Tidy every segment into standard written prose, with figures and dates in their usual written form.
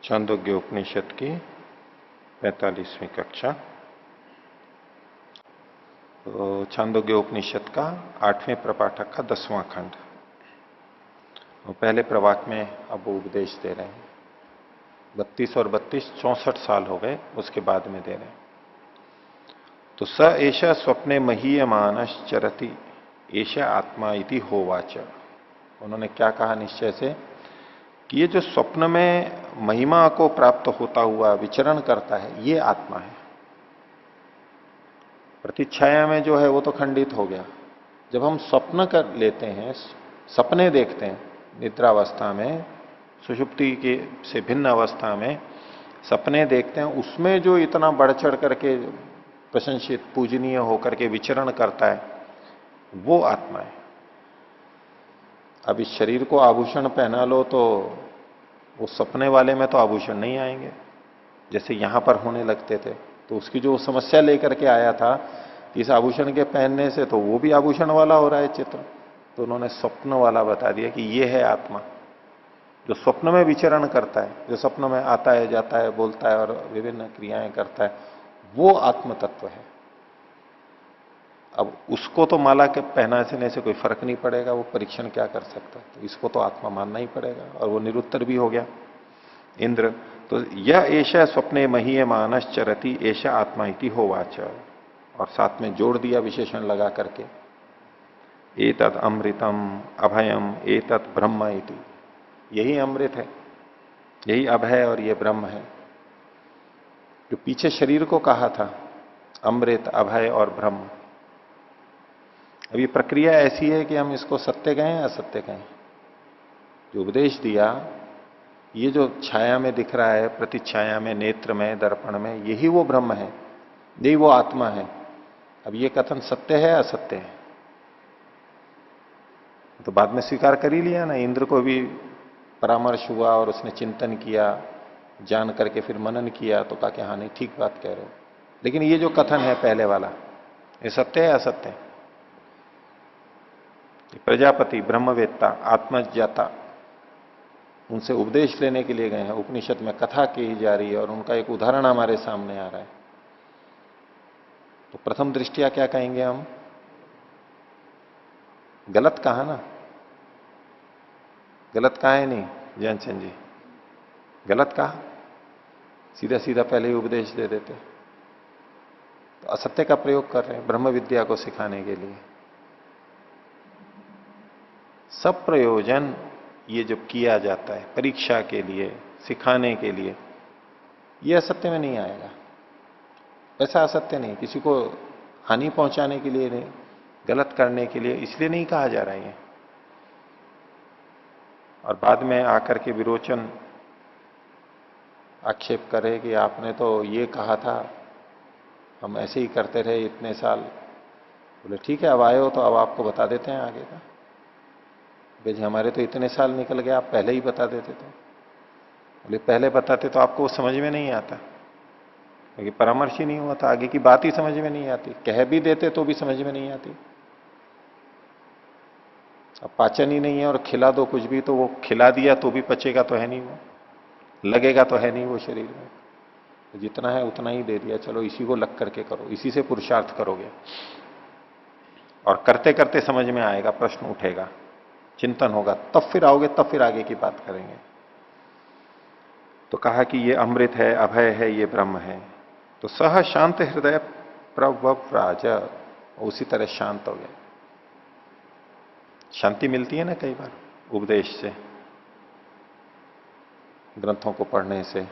छांदोग्य उपनिषद की 45वीं कक्षा। तो छांदोग्य उपनिषद का 8वें प्रपाठक का 10वां खंड। तो पहले प्रवाक में अब वो उपदेश दे रहे हैं। 32 और 32 64 साल हो गए, उसके बाद में दे रहे हैं। तो स एषा स्वप्ने महीयमानश् चरति एषा आत्मा इति होवाच। उन्होंने क्या कहा निश्चय से कि ये जो स्वप्न में महिमा को प्राप्त होता हुआ विचरण करता है, ये आत्मा है। प्रतिच्छाया में जो है वो तो खंडित हो गया। जब हम स्वप्न कर लेते हैं, सपने देखते हैं निद्रावस्था में, सुषुप्ति के से भिन्न अवस्था में सपने देखते हैं, उसमें जो इतना बढ़ चढ़ करके प्रशंसित पूजनीय होकर के विचरण करता है, वो आत्मा है। अब इस शरीर को आभूषण पहना लो तो वो सपने वाले में तो आभूषण नहीं आएंगे, जैसे यहां पर होने लगते थे। तो उसकी जो समस्या लेकर के आया था इस आभूषण के पहनने से, तो वो भी आभूषण वाला हो रहा है चित्र। तो उन्होंने स्वप्न वाला बता दिया कि ये है आत्मा, जो स्वप्न में विचरण करता है, जो स्वप्न में आता है, जाता है, बोलता है और विभिन्न क्रियाएं करता है, वो आत्म तत्व है। अब उसको तो माला के पहनाने से कोई फर्क नहीं पड़ेगा, वो परीक्षण क्या कर सकता है। तो इसको तो आत्मा मानना ही पड़ेगा, और वो निरुत्तर भी हो गया इंद्र। तो यह ऐसा स्वप्ने महीयमानश् चरति ऐसा आत्मा इति होवाच, और साथ में जोड़ दिया विशेषण लगा करके, एतत् अमृतम अभयम एतत् ब्रह्म इति। यही अमृत है, यही अभय और ये ब्रह्म है। जो पीछे शरीर को कहा था अमृत, अभय और ब्रह्म, अब ये प्रक्रिया ऐसी है कि हम इसको सत्य कहें असत्य कहें। जो उपदेश दिया, ये जो छाया में दिख रहा है, प्रतिछाया में, नेत्र में, दर्पण में, यही वो ब्रह्म है, यही वो आत्मा है। अब ये कथन सत्य है असत्य है, तो बाद में स्वीकार कर ही लिया ना। इंद्र को भी परामर्श हुआ और उसने चिंतन किया, जान करके फिर मनन किया, तो कहा कि हाँ नहीं, ठीक बात कह रहे हो। लेकिन ये जो कथन है पहले वाला, ये सत्य है असत्य है? प्रजापति, ब्रह्मवेत्ता, आत्मज्ञाता, उनसे उपदेश लेने के लिए गए हैं, उपनिषद में कथा की जा रही है और उनका एक उदाहरण हमारे सामने आ रहा है। तो प्रथम दृष्टिया क्या कहेंगे हम? गलत कहा ना? गलत कहा है नहीं जयचंद जी? गलत कहा, सीधा सीधा पहले ही उपदेश दे देते। तो असत्य का प्रयोग कर रहे हैं ब्रह्म विद्या को सिखाने के लिए। सब प्रयोजन ये जब किया जाता है परीक्षा के लिए, सिखाने के लिए, ये असत्य में नहीं आएगा। ऐसा असत्य नहीं, किसी को हानि पहुंचाने के लिए नहीं, गलत करने के लिए इसलिए नहीं कहा जा रहा है। और बाद में आकर के विरोचन आक्षेप करे कि आपने तो ये कहा था, हम ऐसे ही करते रहे इतने साल। बोले ठीक है, अब आए हो तो अब आपको बता देते हैं आगे का। भाई हमारे तो इतने साल निकल गए, आप पहले ही बता देते तो। बोले पहले बताते तो आपको समझ में नहीं आता, क्योंकि परामर्श ही नहीं हुआ था, आगे की बात ही समझ में नहीं आती। कह भी देते तो भी समझ में नहीं आती। अब पाचन ही नहीं है और खिला दो कुछ भी, तो वो खिला दिया तो भी पचेगा तो है नहीं, वो लगेगा तो है नहीं वो शरीर में। तो जितना है उतना ही दे दिया, चलो इसी को लग करके करो, इसी से पुरुषार्थ करोगे। और करते करते समझ में आएगा, प्रश्न उठेगा, चिंतन होगा, तब फिर आओगे, तब फिर आगे की बात करेंगे। तो कहा कि ये अमृत है, अभय है, ये ब्रह्म है। तो सह शांत हृदय प्रव्राज, उसी तरह शांत हो गया। शांति मिलती है ना कई बार उपदेश से, ग्रंथों को पढ़ने से,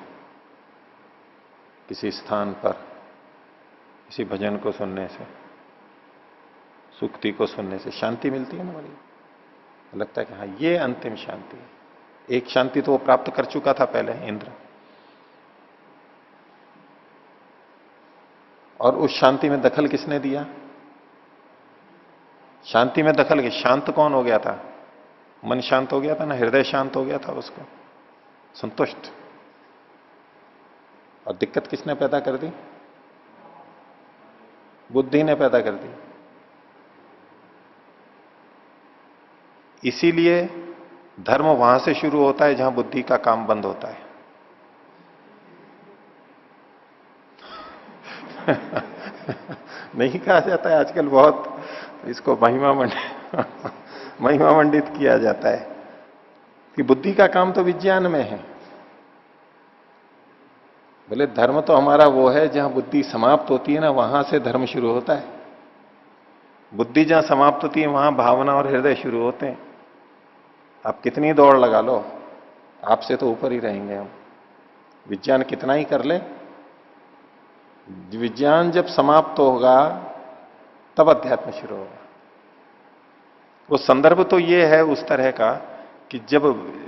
किसी स्थान पर किसी भजन को सुनने से, सुक्ति को सुनने से शांति मिलती है ना बड़ी। लगता है कि हाँ ये अंतिम शांति है। एक शांति तो वो प्राप्त कर चुका था पहले इंद्र, और उस शांति में दखल किसने दिया? शांति में दखल के शांत कौन हो गया था? मन शांत हो गया था ना, हृदय शांत हो गया था, उसको संतुष्ट। और दिक्कत किसने पैदा कर दी? बुद्धि ने पैदा कर दी। इसीलिए धर्म वहां से शुरू होता है जहां बुद्धि का काम बंद होता है। नहीं कहा जाता है आजकल बहुत, इसको महिमा मंडित महिमा मंडित किया जाता है कि बुद्धि का काम तो विज्ञान में है। बोले धर्म तो हमारा वो है जहां बुद्धि समाप्त होती है ना, वहां से धर्म शुरू होता है। बुद्धि जहां समाप्त होती है वहां भावना और हृदय शुरू होते हैं। आप कितनी दौड़ लगा लो, आपसे तो ऊपर ही रहेंगे हम, विज्ञान कितना ही कर ले, विज्ञान जब समाप्त होगा तब अध्यात्म शुरू होगा। वो संदर्भ तो ये है उस तरह का कि जब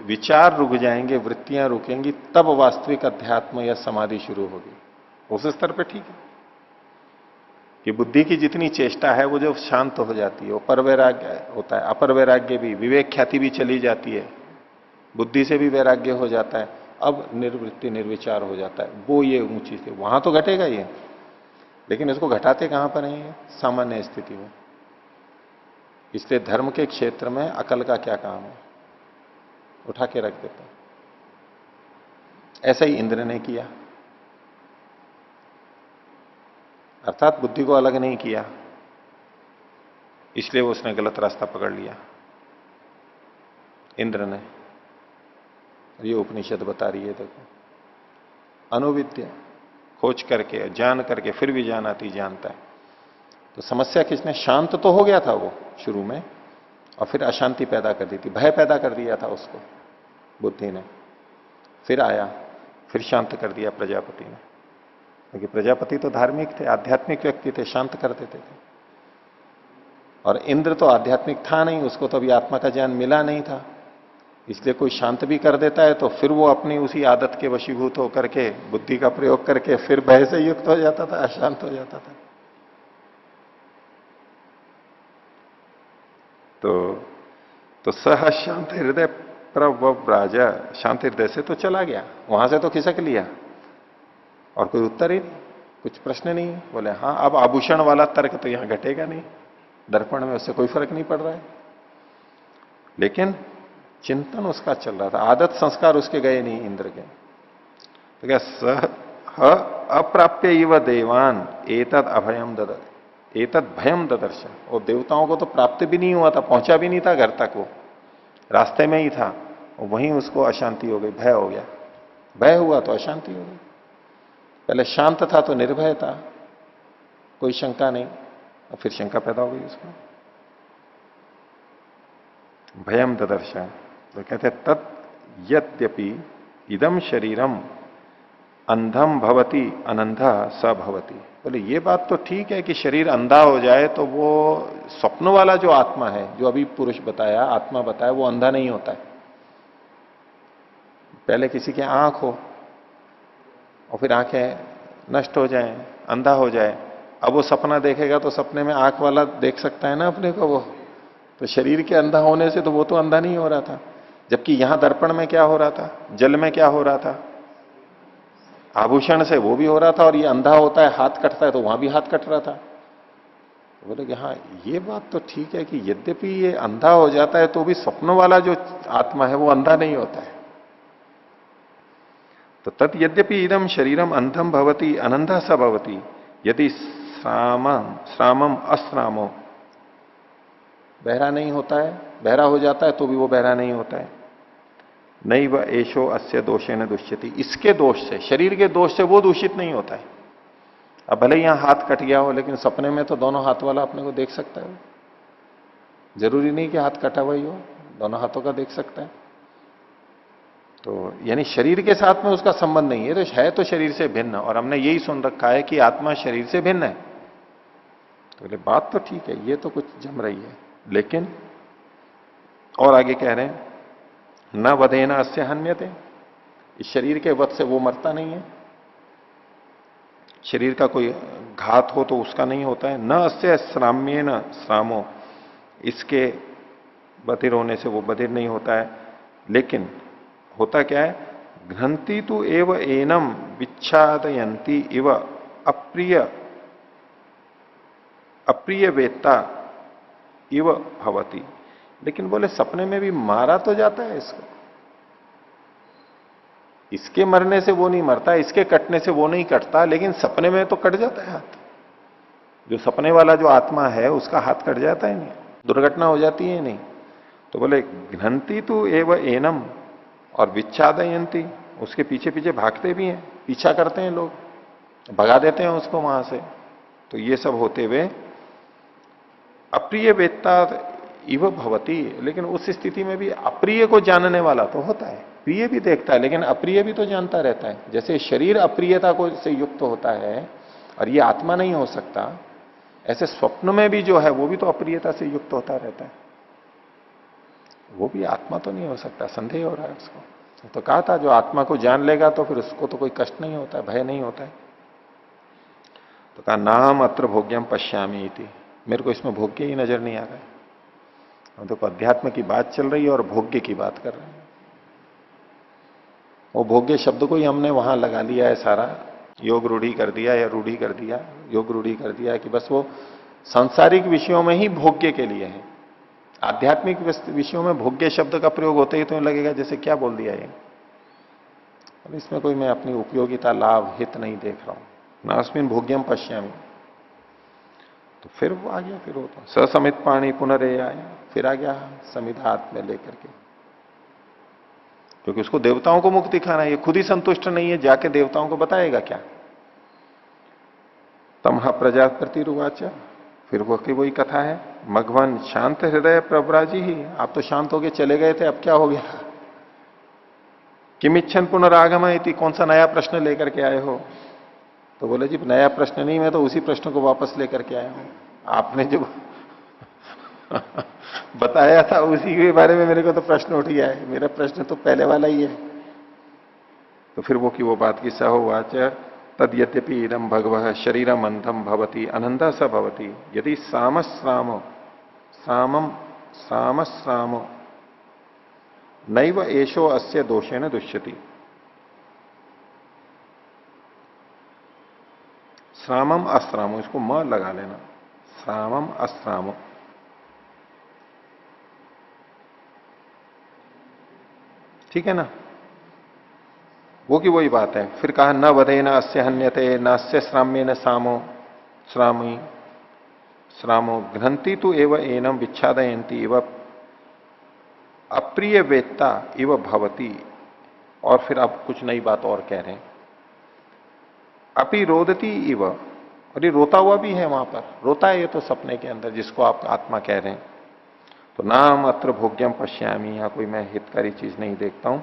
विचार रुक जाएंगे, वृत्तियां रुकेंगी, तब वास्तविक अध्यात्म या समाधि शुरू होगी। उस स्तर पे ठीक है कि बुद्धि की जितनी चेष्टा है वो जो शांत हो जाती है, वो पर वैराग्य होता है। अपर वैराग्य भी, विवेक ख्याति भी चली जाती है, बुद्धि से भी वैराग्य हो जाता है। अब निर्वृत्ति निर्विचार हो जाता है, वो ये ऊंची से, वहां तो घटेगा ये, लेकिन इसको घटाते कहां पर है सामान्य स्थिति में। इसलिए धर्म के क्षेत्र में अकल का क्या काम है, उठा के रख देते हैं। ऐसा ही इंद्र ने किया, अर्थात बुद्धि को अलग नहीं किया, इसलिए वो उसने गलत रास्ता पकड़ लिया इंद्र ने। ये उपनिषद बता रही है, देखो अनुविद्या, खोज करके जान करके फिर भी जानाती जानता है। तो समस्या किसने, शांत तो हो गया था वो शुरू में, और फिर अशांति पैदा कर दी थी, भय पैदा कर दिया था उसको बुद्धि ने। फिर आया, फिर शांत कर दिया प्रजापति ने, क्योंकि प्रजापति तो धार्मिक थे, आध्यात्मिक व्यक्ति थे, शांत कर देते थे। और इंद्र तो आध्यात्मिक था नहीं, उसको तो अभी आत्मा का ज्ञान मिला नहीं था, इसलिए कोई शांत भी कर देता है तो फिर वो अपनी उसी आदत के वशीभूत होकर के बुद्धि का प्रयोग करके फिर भय से युक्त हो जाता था, अशांत हो जाता था। तो सह शांत हृदय प्रव्राजा, शांत हृदय से तो चला गया, वहां से तो खिसक लिया और कोई उत्तर ही नहीं, कुछ प्रश्न नहीं। बोले हाँ, अब आभूषण वाला तर्क तो यहां घटेगा नहीं, दर्पण में उससे कोई फर्क नहीं पड़ रहा है। लेकिन चिंतन उसका चल रहा था, आदत संस्कार उसके गए नहीं इंद्र के। तो क्या सह अप्राप्य इव देवान एतद अभयम ददर, एतद भयम ददर्श। और देवताओं को तो प्राप्त भी नहीं हुआ था, पहुंचा भी नहीं था घर तक, वो रास्ते में ही था, और वहीं उसको अशांति हो गई, भय हो गया। भय हुआ तो अशांति हो गई। पहले शांत था तो निर्भय था, कोई शंका नहीं, और फिर शंका पैदा हो गई उसको, भयम ददर्श। तो कहते तत् यद्यपि इदम शरीरम अंधम भवति अनंधा स भवति। बोले ये बात तो ठीक है कि शरीर अंधा हो जाए तो वो स्वप्न वाला जो आत्मा है, जो अभी पुरुष बताया, आत्मा बताया, वो अंधा नहीं होता है। पहले किसी की आंख हो और फिर आंखें नष्ट हो जाएं, अंधा हो जाए, अब वो सपना देखेगा तो सपने में आंख वाला देख सकता है ना अपने को वो। तो शरीर के अंधा होने से तो वो तो अंधा नहीं हो रहा था, जबकि यहां दर्पण में क्या हो रहा था, जल में क्या हो रहा था, आभूषण से वो भी हो रहा था, और ये अंधा होता है, हाथ कटता है, तो वहां भी हाथ कट रहा था। तो बोले कि हाँ ये बात तो ठीक है कि यद्यपि ये अंधा हो जाता है तो भी स्वप्न वाला जो आत्मा है वो अंधा नहीं होता है। तो तत् यद्यपि इदम शरीरम अंधम भवति अनंधा स भवति यदि श्रामम अश्रामो, बहरा नहीं होता है, बहरा हो जाता है तो भी वो बहरा नहीं होता है। नहीं व एशो अस्य दोषेन दुष्यति, इसके दोष से, शरीर के दोष से वो दूषित नहीं होता है। अब भले यहां हाथ कट गया हो, लेकिन सपने में तो दोनों हाथ वाला अपने को देख सकता है, जरूरी नहीं कि हाथ कटा हुआ ही हो, दोनों हाथों का देख सकता है। तो यानी शरीर के साथ में उसका संबंध नहीं है, तो शरीर से भिन्न, और हमने यही सुन रखा है कि आत्मा शरीर से भिन्न है। तो बोले बात तो ठीक है, ये तो कुछ जम रही है, लेकिन और आगे कह रहे हैं न वधेना अस्य हन्यते, इस शरीर के वध से वो मरता नहीं है, शरीर का कोई घात हो तो उसका नहीं होता है। न अस्य श्राम्येन श्रामो, इसके बधिर होने से वो बधिर नहीं होता है। लेकिन होता क्या है, घ्रंथि तो एव एनम विच्छादयंती इव अप्रिय अप्रिय वेत्ता इव भवती। लेकिन बोले सपने में भी मारा तो जाता है इसको, इसके मरने से वो नहीं मरता, इसके कटने से वो नहीं कटता, लेकिन सपने में तो कट जाता है हाथ। जो सपने वाला जो आत्मा है उसका हाथ कट जाता है नहीं, दुर्घटना हो जाती है नहीं। तो बोले घ्नंती तो एव एनम, और विच्छादयंती, उसके पीछे पीछे भागते भी हैं, पीछा करते हैं लोग, भगा देते हैं उसको वहां से। तो ये सब होते हुए अप्रिय वेत्ता इव भवती, लेकिन उस स्थिति में भी अप्रिय को जानने वाला तो होता है, प्रिय भी देखता है लेकिन अप्रिय भी तो जानता रहता है। जैसे शरीर अप्रियता को से युक्त होता है और ये आत्मा नहीं हो सकता, ऐसे स्वप्न में भी जो है वो भी तो अप्रियता से युक्त होता रहता है, वो भी आत्मा तो नहीं हो सकता, संदेह हो रहा है उसको। तो कहा था जो आत्मा को जान लेगा तो फिर उसको तो कोई कष्ट नहीं होता है, भय नहीं होता है। तो कहा नाम अत्र भोग्यम पश्यामी इति, मेरे को इसमें भोग्य ही नजर नहीं आ रहा है। हम तो अध्यात्म की बात चल रही है और भोग्य की बात कर रहे हैं। वो भोग्य शब्द को ही हमने वहां लगा लिया है सारा, योग रूढ़ी कर दिया या रूढ़ी कर दिया, योग रूढ़ी कर दिया कि बस वो सांसारिक विषयों में ही भोग्य के लिए है। आध्यात्मिक विषयों में भोग्य शब्द का प्रयोग होते ही तो लगेगा जैसे क्या बोल दिया ये। अब इसमें कोई मैं अपनी उपयोगिता लाभ हित नहीं देख रहा हूं। नास्मिन भोग्यम पश्यामी, तो फिर वो आ गया, फिर वो तो ससमित पाणी पुनरे आया, फिर आ गया समित हाथ में लेकर के, क्योंकि उसको देवताओं को मुक्ति खाना है, ये खुद ही संतुष्ट नहीं है, जाके देवताओं को बताएगा क्या। तमहा प्रजापति रुवाच, फिर वो की वही कथा है, मघवन शांत हृदय प्रभराजी ही, आप तो शांत होके चले गए थे, अब क्या हो गया। किमिच्छन पुनरागम इति, कौन सा नया प्रश्न लेकर के आए हो। तो बोले जी नया प्रश्न नहीं, मैं तो उसी प्रश्न को वापस लेकर के आया हूं, आपने जो बताया था उसी के बारे में मेरे को तो प्रश्न उठ गया है, मेरा प्रश्न तो पहले वाला ही है। तो फिर वो की वो बात की सहोवाच तद यद्यपि इदम भगवः शरीरम अंधम भवति अनंदा स भवति, यदि सामश्रामो सामम सामश्रामो नैव एषो अस्य दोषेण दुष्यति। श्रामम अश्रामो, इसको म लगा लेना, श्रामम अश्रामो। ठीक है ना, वो की वही बात है। फिर कहा न वधे न अस्य हन्यते न अस्य श्राम्य न सामो श्रामी श्रामो घ्नंती तो एव एनम विच्छादयंती एव अप्रिय वेत्ता इव भवती। और फिर आप कुछ नई बात और कह रहे हैं, अपि रोदती इव, और ये रोता हुआ भी है, वहां पर रोता है ये तो सपने के अंदर, जिसको आप आत्मा कह रहे हैं। तो नाम अत्र भोग्यम पश्यामी, यहां कोई मैं हितकारी चीज नहीं देखता हूं।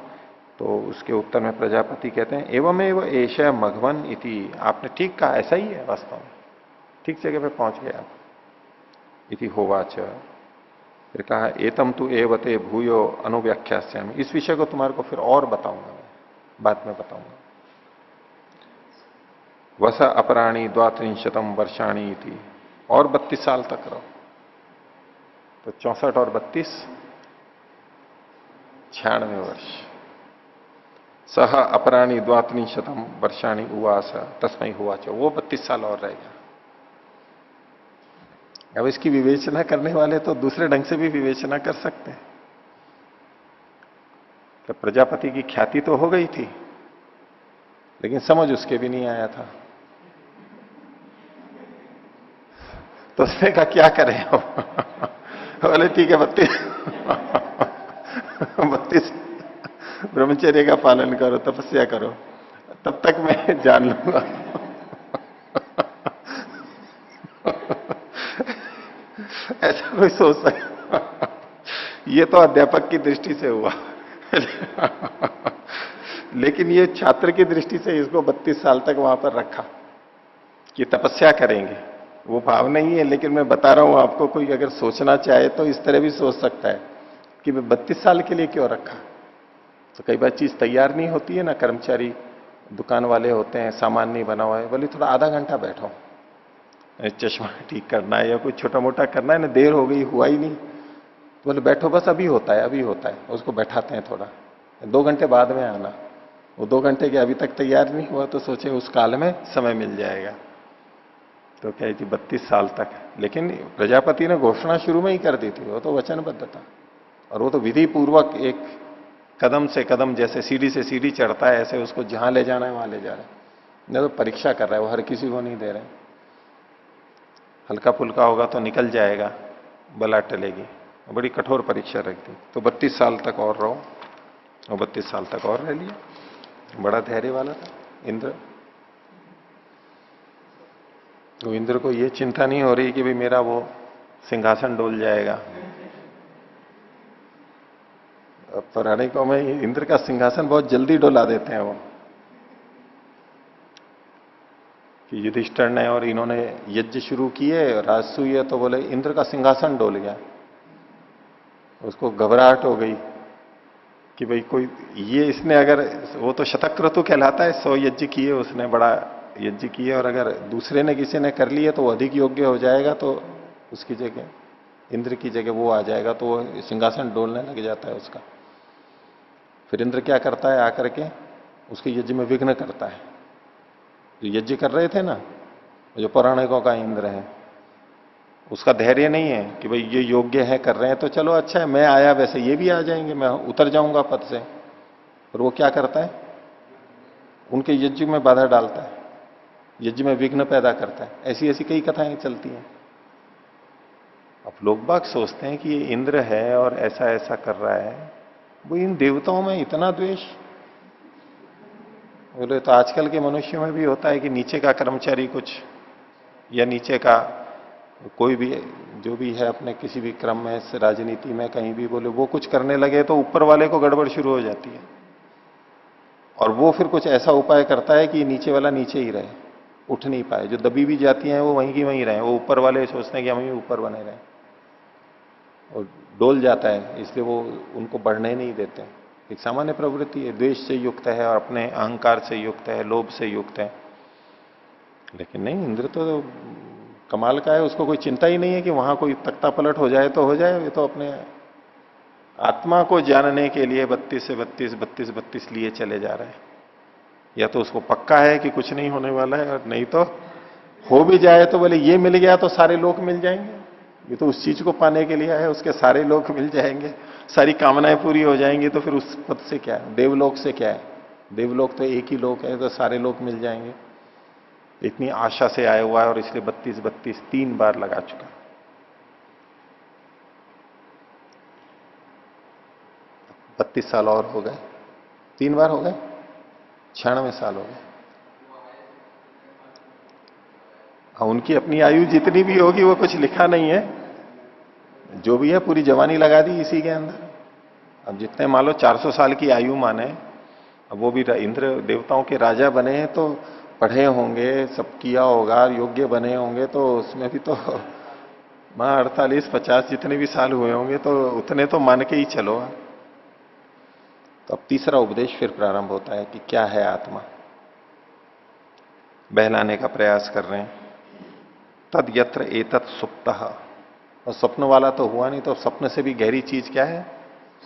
तो उसके उत्तर में प्रजापति कहते हैं एवं एव एष मघवन इति, आपने ठीक कहा, ऐसा ही है वास्तव में, ठीक जगह पे पहुंच गए आप। इति होवाच, फिर कहा एतम तु एवते भूयो अनुव्याख्यास्यामि, इस विषय को तुम्हारे को फिर और बताऊंगा मैं, बाद में बताऊंगा। वस अपराणी द्वात्रिंशतम वर्षाणी थी, और 32 साल तक रहो। तो 64 और 32 96 वर्ष। सह अपराणी द्वात्रिंशतम वर्षाणी उवास तस्मय हुआ, वो 32 साल और रहेगा। अब इसकी विवेचना करने वाले तो दूसरे ढंग से भी विवेचना कर सकते हैं। तो प्रजापति की ख्याति तो हो गई थी, लेकिन समझ उसके भी नहीं आया था। तो उसने कहा क्या करें अब। बोले ठीक है 32 ब्रह्मचर्य का पालन करो, तपस्या करो, तब तक मैं जान लूंगा। ऐसा कोई सोच सकता, ये तो अध्यापक की दृष्टि से हुआ। लेकिन ये छात्र की दृष्टि से इसको 32 साल तक वहां पर रखा कि तपस्या करेंगे, वो भाव नहीं है। लेकिन मैं बता रहा हूं आपको, कोई अगर सोचना चाहे तो इस तरह भी सोच सकता है कि मैं 32 साल के लिए क्यों रखा। तो कई बार चीज तैयार नहीं होती है ना, कर्मचारी दुकान वाले होते हैं, सामान नहीं बना हुआ है, बोले थोड़ा आधा घंटा बैठो, चश्मा ठीक करना है या कुछ छोटा मोटा करना है ना, देर हो गई हुआ ही नहीं, तो बोले बैठो बस अभी होता है अभी होता है। उसको बैठाते हैं थोड़ा, 2 घंटे बाद में आना। वो 2 घंटे के अभी तक तैयार नहीं हुआ तो सोचे उस काल में समय मिल जाएगा। तो क्या थी 32 साल तक। लेकिन प्रजापति ने घोषणा शुरू में ही कर दी थी, वो तो वचनबद्ध था, और वो तो विधि पूर्वक एक कदम से कदम, जैसे सीढ़ी से सीढ़ी चढ़ता है ऐसे उसको जहां ले जाना है वहां ले जा रहा है। नहीं तो परीक्षा कर रहा है, वो हर किसी को नहीं दे रहे। हल्का फुल्का होगा तो निकल जाएगा, बला टलेगी। बड़ी कठोर परीक्षा रख दी। तो 32 साल तक और रहो, और 32 साल तक और रह लिया। बड़ा धैर्य वाला था इंद्र। तो इंद्र को ये चिंता नहीं हो रही कि भाई मेरा वो सिंहासन डोल जाएगा। पौराणिकों में इंद्र का सिंहासन बहुत जल्दी डोला देते हैं वो, कि युधिष्ठिर ने और इन्होंने यज्ञ शुरू किए, राजसूय है, तो बोले इंद्र का सिंहासन डोल गया। उसको घबराहट हो गई कि भाई कोई ये इसने अगर, वो तो शतक्रतु कहलाता है, 100 यज्ञ किए उसने, बड़ा यज्ञ किए, और अगर दूसरे ने किसी ने कर लिए तो वो अधिक योग्य हो जाएगा, तो उसकी जगह इंद्र की जगह वो आ जाएगा, तो वो सिंहासन डोलने लग जाता है उसका। फिर इंद्र क्या करता है, आकर के उसके यज्ञ में विघ्न करता है। जो यज्ञ कर रहे थे ना, जो पौराणिकों का इंद्र है, उसका धैर्य नहीं है कि भाई ये योग्य है, कर रहे हैं तो चलो अच्छा है, मैं आया वैसे ये भी आ जाएंगे, मैं उतर जाऊंगा पद से। और वो क्या करता है, उनके यज्ञ में बाधा डालता है, यज्ञ में विघ्न पैदा करता है। ऐसी ऐसी कई कथाएं चलती हैं। अब लोग बाग सोचते हैं कि ये इंद्र है और ऐसा ऐसा कर रहा है, वो इन देवताओं में इतना द्वेष। बोले तो आजकल के मनुष्यों में भी होता है कि नीचे का कर्मचारी कुछ, या नीचे का कोई भी जो भी है अपने किसी भी क्रम में, राजनीति में कहीं भी, बोले वो कुछ करने लगे तो ऊपर वाले को गड़बड़ शुरू हो जाती है। और वो फिर कुछ ऐसा उपाय करता है कि नीचे वाला नीचे ही रहे, उठ नहीं पाए। जो दबी भी जाती हैं वो वहीं की वहीं रहे, वो ऊपर वाले सोचते हैं कि हम ही ऊपर बने रहे, और डोल जाता है, इसलिए वो उनको बढ़ने नहीं देते। एक सामान्य प्रवृत्ति है, द्वेष से युक्त है और अपने अहंकार से युक्त है, लोभ से युक्त है। लेकिन नहीं, इंद्र तो कमाल का है, उसको कोई चिंता ही नहीं है कि वहां कोई तख्ता पलट हो जाए तो हो जाए। ये तो अपने आत्मा को जानने के लिए 32 से 32, 32, 32 लिए चले जा रहे हैं। या तो उसको पक्का है कि कुछ नहीं होने वाला है, और नहीं तो हो भी जाए तो बोले ये मिल गया तो सारे लोग मिल जाएंगे। ये तो उस चीज को पाने के लिए है, उसके सारे लोग मिल जाएंगे, सारी कामनाएं पूरी हो जाएंगी, तो फिर उस पद से क्या है, देवलोक से क्या है। देवलोक तो एक ही लोक है, तो सारे लोग मिल जाएंगे। इतनी आशा से आया हुआ है, और इसलिए 32, 32 3 बार लगा चुका। 32 साल और हो गए, 3 बार हो गए, 96 साल हो गए। उनकी अपनी आयु जितनी भी होगी वो कुछ लिखा नहीं है, जो भी है पूरी जवानी लगा दी इसी के अंदर। अब जितने मान लो 400 साल की आयु माने, अब वो भी इंद्र देवताओं के राजा बने हैं, तो पढ़े होंगे, सब किया होगा, योग्य बने होंगे, तो उसमें भी तो 48, 50 जितने भी साल हुए होंगे, तो उतने तो मान के ही चलो। तो अब तीसरा उपदेश फिर प्रारंभ होता है कि क्या है आत्मा। बहलाने का प्रयास कर रहे हैं। तद यत्र एतत् सुप्तः, और स्वप्न वाला तो हुआ नहीं, तो स्वप्न से भी गहरी चीज क्या है,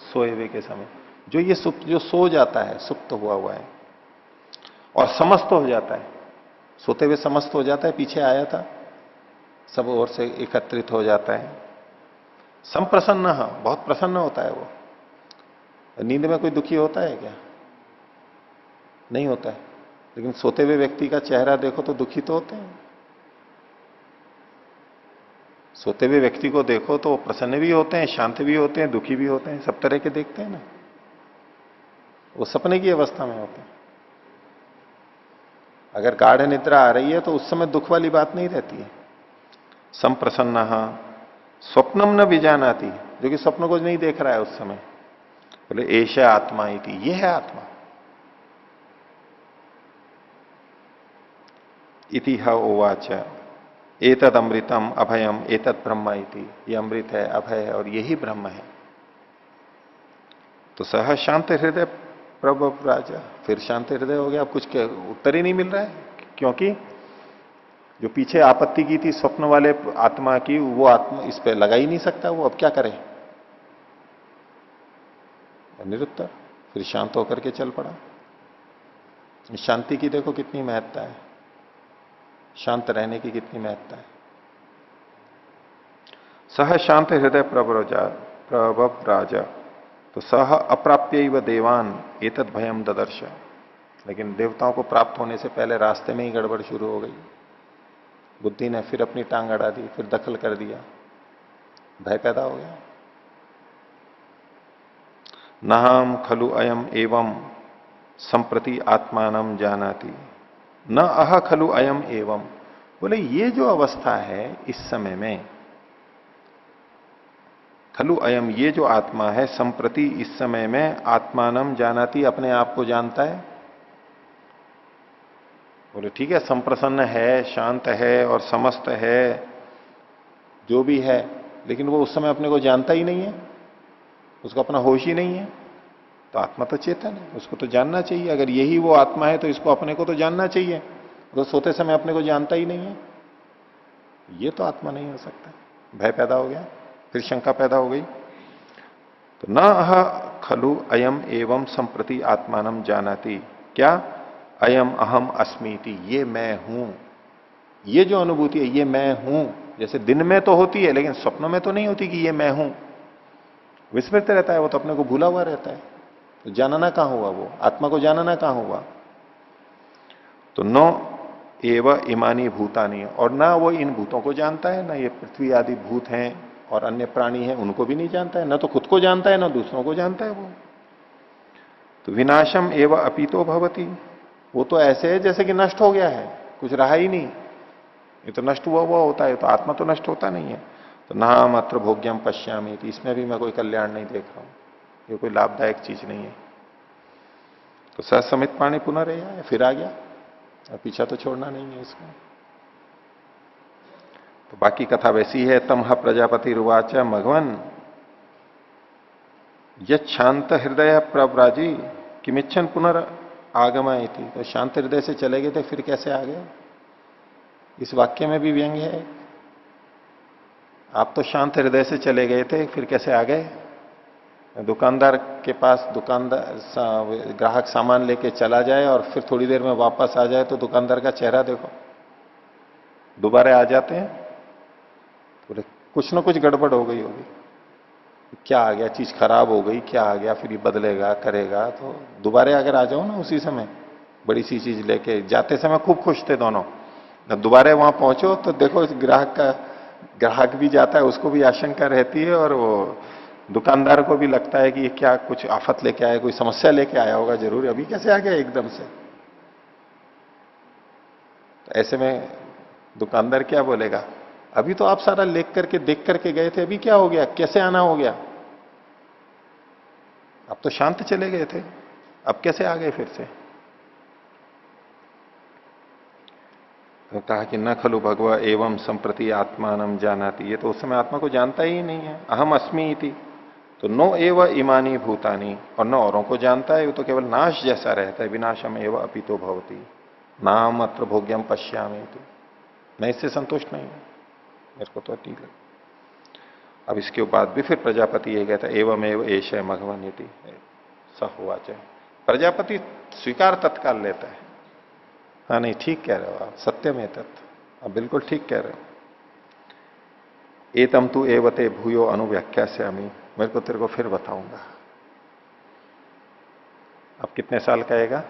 सोए हुए के समय जो ये सुप्त, जो सो जाता है, सुप्त हुआ हुआ है, और समस्त हो जाता है। सोते हुए समस्त हो जाता है, पीछे आया था, सब ओर से एकत्रित हो जाता है। संप्रसन्न, बहुत प्रसन्न होता है वो। नींद में कोई दुखी होता है क्या, नहीं होता है। लेकिन सोते हुए व्यक्ति का चेहरा देखो तो दुखी तो होते हैं। सोते हुए व्यक्ति को देखो तो प्रसन्न भी होते हैं, शांत भी होते हैं, दुखी भी होते हैं, सब तरह के देखते हैं ना। वो सपने की अवस्था में होते हैं। अगर गाढ़ निद्रा आ रही है तो उस समय दुख वाली बात नहीं रहती है। संप्रसन्न स्वप्नम न बीजानाती, जो कि स्वप्न को नहीं देख रहा है उस समय, बोले ऐशा आत्मा ही थी, ये है आत्मा। इतिहा उवाच एतद अमृतम अभयम एतद ब्रह्म इति, ये अमृत है, अभय है, और यही ब्रह्म है। तो सह शांत हृदय प्रभु राजा, फिर शांत हृदय हो गया। अब कुछ उत्तर ही नहीं मिल रहा है, क्योंकि जो पीछे आपत्ति की थी स्वप्न वाले आत्मा की, वो आत्मा इस पे लगा ही नहीं सकता। वो अब क्या करे, निरुत्तर। फिर शांत होकर के चल पड़ा। शांति की देखो कितनी महत्ता है, शांत रहने की कितनी महत्ता है। सह शांत हृदय प्रभव राजा, तो सह अप्राप्य व देवान एतद भयम ददर्श, लेकिन देवताओं को प्राप्त होने से पहले रास्ते में ही गड़बड़ शुरू हो गई। बुद्धि ने फिर अपनी टांग अड़ा दी, फिर दखल कर दिया, भय पैदा हो गया। नहम खलु अयम एवं संप्रति आत्मानम जानाति न अह खलु अयम एवं। बोले ये जो अवस्था है इस समय में, खलु अयम ये जो आत्मा है, संप्रति इस समय में आत्मानम जानाति अपने आप को जानता है। बोले ठीक है, संप्रसन्न है, शांत है और समस्त है, जो भी है, लेकिन वो उस समय अपने को जानता ही नहीं है, उसको अपना होश ही नहीं है। तो आत्मा तो चेतन है, उसको तो जानना चाहिए। अगर यही वो आत्मा है तो इसको अपने को तो जानना चाहिए। तो सोते समय अपने को जानता ही नहीं है, ये तो आत्मा नहीं हो सकता। भय पैदा हो गया, फिर शंका पैदा हो गई। तो न अह खलु अयम एवं संप्रति आत्मानम जानाति, क्या अयम अहम अस्मीति, ये मैं हूं। ये जो अनुभूति है ये मैं हूं, जैसे दिन में तो होती है लेकिन स्वप्नों में तो नहीं होती कि ये मैं हूं। विस्मृत रहता है, वो तो अपने को भूला हुआ रहता है। तो जानना कहां हुआ, वो आत्मा को जानना कहां हुआ। तो नो एव इमानी भूतानी, और ना वो इन भूतों को जानता है, ना ये पृथ्वी आदि भूत हैं और अन्य प्राणी हैं उनको भी नहीं जानता है, ना तो खुद को जानता है ना दूसरों को जानता है वो। तो विनाशम एव अपीतो भवती, वो तो ऐसे है जैसे कि नष्ट हो गया है, कुछ रहा ही नहीं। ये तो नष्ट हुआ हुआ होता है, तो आत्मा तो नष्ट होता नहीं है। तो ना मात्र भोग्यम पश्यामी, इसमें भी मैं कोई कल्याण नहीं देख रहा हूं, ये कोई लाभदायक चीज नहीं है। तो ससमित प्राणी पुनः रहा, फिर आ गया, अब पीछा तो छोड़ना नहीं है इसको। तो बाकी कथा वैसी है। तमह प्रजापति रुवाच मघवन यह शांत हृदय प्रव्राजी किमिच्छन पुनर्आगमय थी। तो शांत हृदय से चले गए थे, फिर कैसे आ गए। इस वाक्य में भी व्यंग्य है, आप तो शांत हृदय से चले गए थे, फिर कैसे आ गए। दुकानदार के पास ग्राहक सामान लेके चला जाए और फिर थोड़ी देर में वापस आ जाए तो दुकानदार का चेहरा देखो, दोबारा आ जाते हैं, पूरे कुछ ना कुछ गड़बड़ हो गई होगी। क्या आ गया, चीज खराब हो गई, क्या आ गया, फिर ये बदलेगा करेगा। तो दोबारा अगर आ जाओ ना उसी समय, बड़ी सी चीज लेके जाते समय खूब खुश थे दोनों, दोबारा वहां पहुंचो तो देखो ग्राहक भी जाता है, उसको भी आशंका रहती है और वो दुकानदार को भी लगता है कि ये क्या कुछ आफत लेके आया, कोई समस्या लेके आया होगा जरूर, अभी कैसे आ गया एकदम से। तो ऐसे में दुकानदार क्या बोलेगा, अभी तो आप सारा लेख करके देख करके गए थे, अभी क्या हो गया, कैसे आना हो गया। आप तो शांत चले गए थे, अब कैसे आ गए फिर से। तो कहा कि न खलु भगवा एवं संप्रति आत्मानम जानाति, ये तो उस समय आत्मा को जानता ही नहीं है। अहम अस्मि इति, तो नो एव इमानी भूतानी, और न औरों को जानता है, वो तो केवल नाश जैसा रहता है। विनाशम एव अपितो भवती नाम अत्र भोग्यम पश्यामि, मैं इससे संतुष्ट नहीं हूं, मेरे को तो ठीक लगे। अब इसके बाद भी फिर प्रजापति ये कहता है एवं एव एश मघवन यति स हुआ चाहे। प्रजापति स्वीकार तत्काल लेता है, हाँ नहीं ठीक कह रहे हो आप, सत्य में तत्व, आप बिल्कुल ठीक कह रहे हो। एतम तु एवते भूयो अनुव्याख्या से अमी, मेरे को तेरे को फिर बताऊंगा। अब कितने साल कहेगा,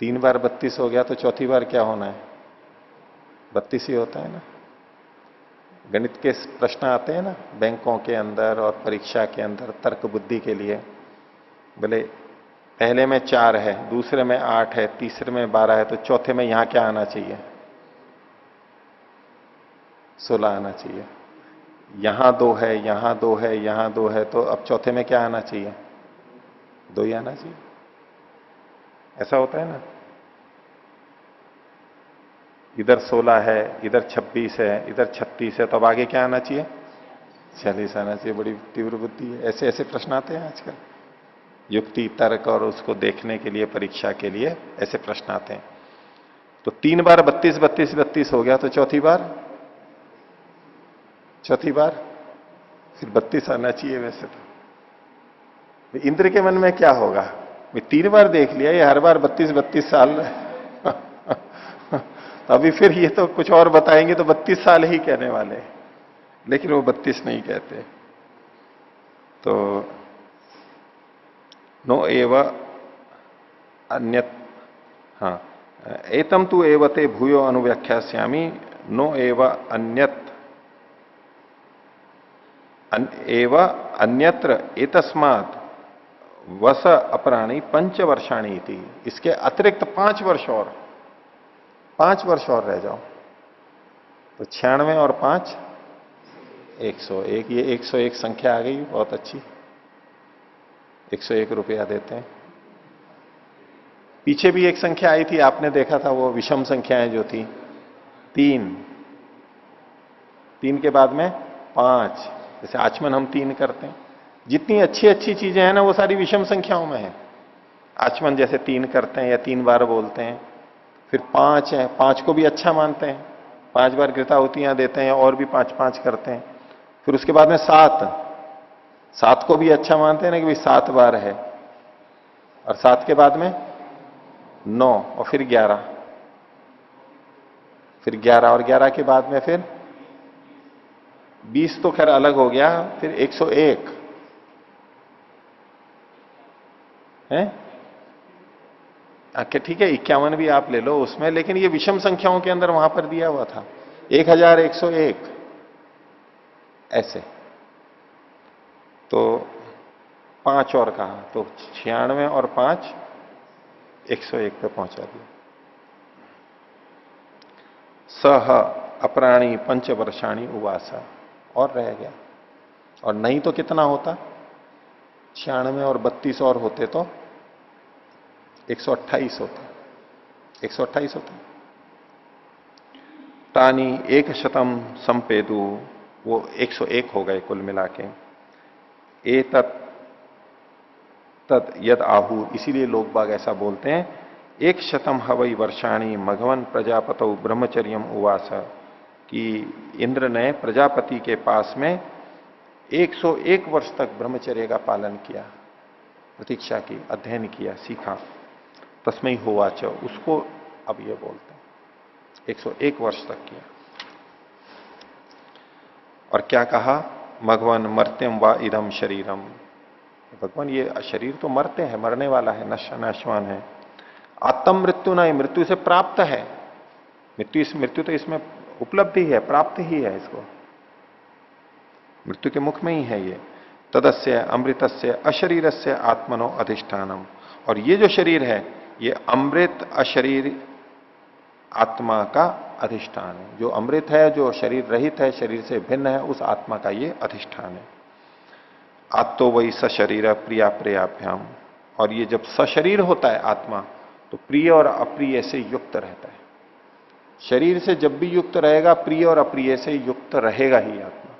3 बार 32 हो गया, तो चौथी बार क्या होना है, 32 ही होता है ना। गणित के प्रश्न आते हैं ना बैंकों के अंदर और परीक्षा के अंदर तर्क बुद्धि के लिए, बोले पहले में 4 है, दूसरे में 8 है, तीसरे में 12 है, तो चौथे में यहां क्या आना चाहिए, 16 आना चाहिए। यहां 2 है, यहां 2 है, यहां 2 है, तो अब चौथे में क्या आना चाहिए, 2 ही आना चाहिए। ऐसा होता है ना, इधर 16 है, इधर 26 है, इधर 36 है, तो अब आगे क्या आना चाहिए, 46 आना चाहिए। बड़ी तीव्र बुद्धि है। ऐसे ऐसे प्रश्न आते हैं आजकल, युक्ति तर्क और उसको देखने के लिए, परीक्षा के लिए ऐसे प्रश्न आते हैं। तो 3 बार 32 32 32 हो गया, तो चौथी बार फिर 32 आना चाहिए। वैसे तो इंद्र के मन में क्या होगा, 3 बार देख लिया, ये हर बार 32 32 साल तो अभी फिर ये तो कुछ और बताएंगे तो 32 साल ही कहने वाले। लेकिन वो 32 नहीं कहते। तो नो एव अन्यत, हाँ, एतम तु एवते भूयो अनुव्याख्यास्यामि नो एव अन्यत एव अन्यत्र एतस्मात् वस अपराणी 5 वर्षाणी थी। इसके अतिरिक्त 5 वर्ष और, 5 वर्ष और रह जाओ। तो 96 और 5 101। ये 101 संख्या आ गई, बहुत अच्छी। 101 रुपया देते हैं। पीछे भी एक संख्या आई थी, आपने देखा था, वो विषम संख्याएं जो थी, 3, 3 के बाद में 5। जैसे आचमन हम 3 करते हैं। जितनी अच्छी अच्छी चीजें हैं ना, वो सारी विषम संख्याओं में है। आचमन जैसे 3 करते हैं या 3 बार बोलते हैं। फिर 5 है, 5 को भी अच्छा मानते हैं, 5 बार घृताहुतियां देते हैं और भी 5-5 करते हैं। फिर उसके बाद में 7, 7 को भी अच्छा मानते हैं ना कि भाई 7 बार है। और 7 के बाद में 9 और फिर 11, फिर 11 और 11 के बाद में फिर 20 तो खैर अलग हो गया, फिर 101 है। ठीक है, 51 भी आप ले लो उसमें, लेकिन ये विषम संख्याओं के अंदर वहां पर दिया हुआ था 1101 ऐसे। तो 5 और कहा, तो 96 और 5 101 पे पहुंचा दिया। सह अपराणी 5 वर्षाणी उवासा, और रह गया। और नहीं तो कितना होता, 96 और 32 और होते तो 128 होता, 128 होता। तानी 100 संपेदु, वो 101 हो गए कुल मिला के। एतत् तद यद आहु, इसीलिए लोग बाग ऐसा बोलते हैं, 100 हवई वर्षाणी मघवन प्रजापतौ ब्रह्मचर्यम उवास, कि इंद्र ने प्रजापति के पास में 101 वर्ष तक ब्रह्मचर्य का पालन किया, प्रतीक्षा की, अध्ययन किया, सीखा। तस्मै होवाच, उसको अब ये बोलते हैं 101 वर्ष तक किया। और क्या कहा, मघवन मर्त्यम व इदम शरीरम, भगवान ये शरीर तो मरते हैं, मरने वाला है, नाशवान है। आत्म मृत्यु नहीं, मृत्यु से प्राप्त है। मृत्यु तो इसमें उपलब्धि है, प्राप्त ही है इसको, मृत्यु के मुख में ही है ये। तदस्य अमृतस्य अशरीरस्य आत्मनो अधिष्ठानम, और ये जो शरीर है ये अमृत अशरीर आत्मा का अधिष्ठान है। जो अमृत है, जो शरीर रहित है, शरीर से भिन्न है, उस आत्मा का ये अधिष्ठान है। आत्तो वही सशरीर प्रिया प्रियाभ्याम, और ये जब सशरीर होता है आत्मा, तो प्रिय और अप्रिय से युक्त रहता है। शरीर से जब भी युक्त रहेगा, प्रिय और अप्रिय से युक्त रहेगा ही आत्मा,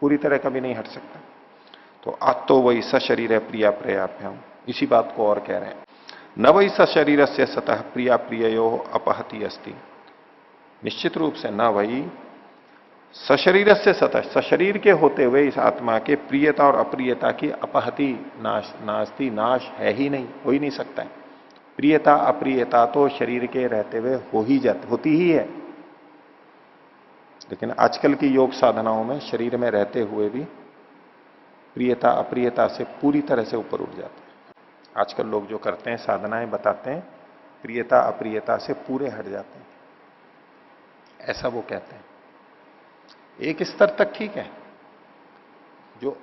पूरी तरह कभी नहीं हट सकता। तो आत्तो वही सशरीर प्रिया प्रियाभ्याम, इसी बात को और कह रहे हैं। न वही सशरीर से सतः प्रिया प्रियो अपहति अस्ति, निश्चित रूप से न वही सशरीर से सतः, सशरीर के होते हुए इस आत्मा के प्रियता और अप्रियता की अपहति, नास्ति, नाश है ही नहीं, हो ही नहीं सकता है। प्रियता अप्रियता तो शरीर के रहते हुए होती ही है। लेकिन आजकल की योग साधनाओं में शरीर में रहते हुए भी प्रियता अप्रियता से पूरी तरह से ऊपर उठ जाते हैं। आजकल लोग जो करते हैं, साधनाएं बताते हैं, प्रियता अप्रियता से पूरे हट जाते हैं, ऐसा वो कहते हैं। एक स्तर तक ठीक है, जो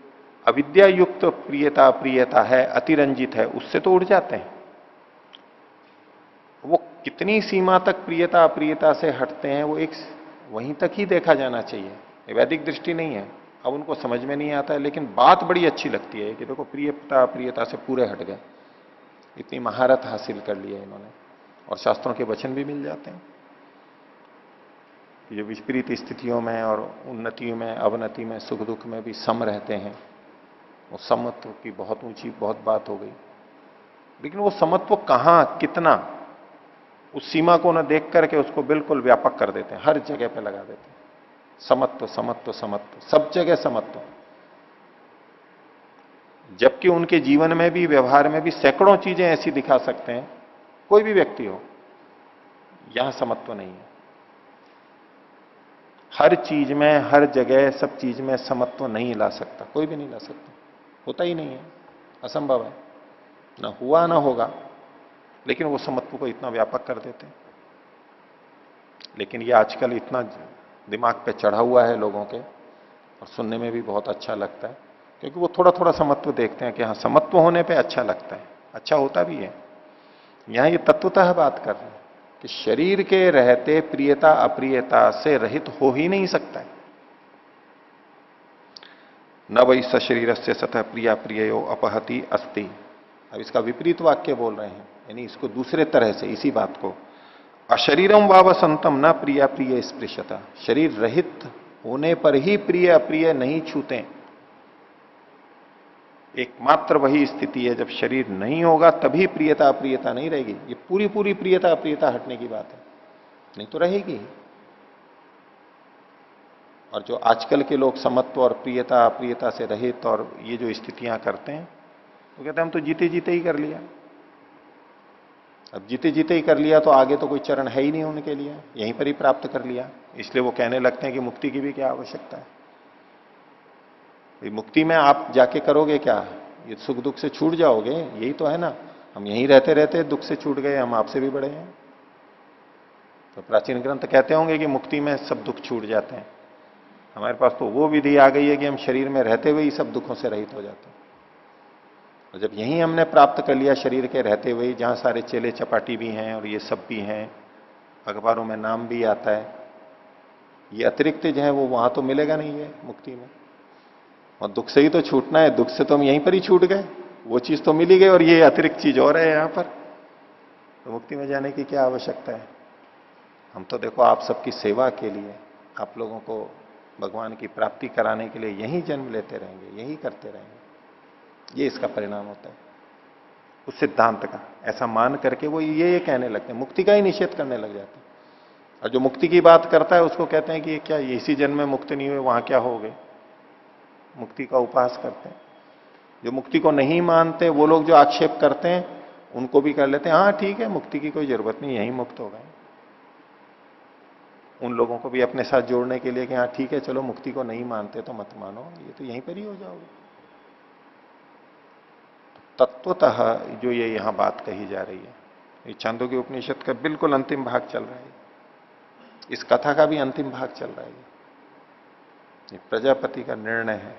अविद्या युक्त प्रियता अप्रियता है, अतिरंजित है, उससे तो उड़ जाते हैं। वो कितनी सीमा तक प्रियता अप्रियता से हटते हैं, वो एक वहीं तक ही देखा जाना चाहिए, वैदिक दृष्टि नहीं है। अब उनको समझ में नहीं आता है, लेकिन बात बड़ी अच्छी लगती है कि देखो प्रियता अप्रियता से पूरे हट गए, इतनी महारत हासिल कर ली है इन्होंने। और शास्त्रों के वचन भी मिल जाते हैं, जो विपरीत स्थितियों में और उन्नति में अवनति में सुख दुख में भी सम रहते हैं। वो समत्व की बहुत ऊंची बहुत बात हो गई, लेकिन वो समत्व कहां कितना, उस सीमा को न देख करके उसको बिल्कुल व्यापक कर देते हैं, हर जगह पे लगा देते हैं। समत्व समत्व समत्व, सब जगह समत्व। जबकि उनके जीवन में भी, व्यवहार में भी सैकड़ों चीजें ऐसी दिखा सकते हैं, कोई भी व्यक्ति हो, यहां समत्व नहीं है। हर चीज में, हर जगह, सब चीज में समत्व नहीं ला सकता, कोई भी नहीं ला सकता, होता ही नहीं है, असंभव है, ना हुआ ना होगा। लेकिन वो समत्व को इतना व्यापक कर देते हैं। लेकिन ये आजकल इतना दिमाग पे चढ़ा हुआ है लोगों के, और सुनने में भी बहुत अच्छा लगता है, क्योंकि वो थोड़ा थोड़ा समत्व देखते हैं कि हाँ समत्व होने पे अच्छा लगता है, अच्छा होता भी है। यहां ये तत्वतः बात कर रहे हैं कि शरीर के रहते प्रियता अप्रियता से रहित हो ही नहीं सकता है। न वही सशरीर से सतह प्रिया प्रियो अपहति अस्ति। अब इसका विपरीत वाक्य बोल रहे हैं, यानी इसको दूसरे तरह से, इसी बात को, अशरीरम वावसंतम न प्रिया प्रिय स्पृशता। शरीर रहित होने पर ही प्रिय अप्रिय नहीं छूते। एकमात्र वही स्थिति है जब शरीर नहीं होगा तभी प्रियता अप्रियता नहीं रहेगी। ये पूरी पूरी प्रियता अप्रियता हटने की बात है, नहीं तो रहेगी। और जो आजकल के लोग समत्व और प्रियता अप्रियता से रहित और ये जो स्थितियां करते हैं, तो कहते हैं हम तो जीते जीते ही कर लिया। अब जीते जीते ही कर लिया तो आगे तो कोई चरण है ही नहीं उनके लिए, यहीं पर ही प्राप्त कर लिया। इसलिए वो कहने लगते हैं कि मुक्ति की भी क्या आवश्यकता है। मुक्ति में आप जाके करोगे क्या? ये सुख दुख से छूट जाओगे, यही तो है ना। हम यहीं रहते रहते दुख से छूट गए, हम आपसे भी बड़े हैं। तो प्राचीन ग्रंथ कहते होंगे कि मुक्ति में सब दुख छूट जाते हैं। हमारे पास तो वो विधि आ गई है कि हम शरीर में रहते हुए ही सब दुखों से रहित हो जाते हैं। और जब यही हमने प्राप्त कर लिया शरीर के रहते हुए, जहां सारे चेले चपाटी भी हैं और ये सब भी हैं, अखबारों में नाम भी आता है, ये अतिरिक्त जो है वो वहां तो मिलेगा नहीं है मुक्ति में। और दुख से ही तो छूटना है, दुख से तो हम यहीं पर ही छूट गए, वो चीज तो मिल ही गई और ये अतिरिक्त चीज और है यहां पर। तो मुक्ति में जाने की क्या आवश्यकता है? हम तो देखो आप सबकी सेवा के लिए, आप लोगों को भगवान की प्राप्ति कराने के लिए यही जन्म लेते रहेंगे, यही करते रहेंगे। ये इसका परिणाम होता है उस सिद्धांत का। ऐसा मान करके वो ये कहने लगते हैं, मुक्ति का ही निषेध करने लग जाते हैं। और जो मुक्ति की बात करता है उसको कहते हैं कि क्या इसी जन्म में मुक्त नहीं हुए, वहां क्या हो गए? मुक्ति का उपहास करते हैं। जो मुक्ति को नहीं मानते वो लोग जो आक्षेप करते हैं उनको भी कर लेते हैं, हाँ ठीक है मुक्ति की कोई जरूरत नहीं, यही मुक्त हो गए। उन लोगों को भी अपने साथ जोड़ने के लिए कि हाँ ठीक है चलो मुक्ति को नहीं मानते तो मत मानो, ये तो यहीं पर ही हो जाओगे। तत्वतः जो ये यहां बात कही जा रही है, ये छांदोग्य उपनिषद का बिल्कुल अंतिम भाग चल रहा है, इस कथा का भी अंतिम भाग चल रहा है। ये प्रजापति का निर्णय है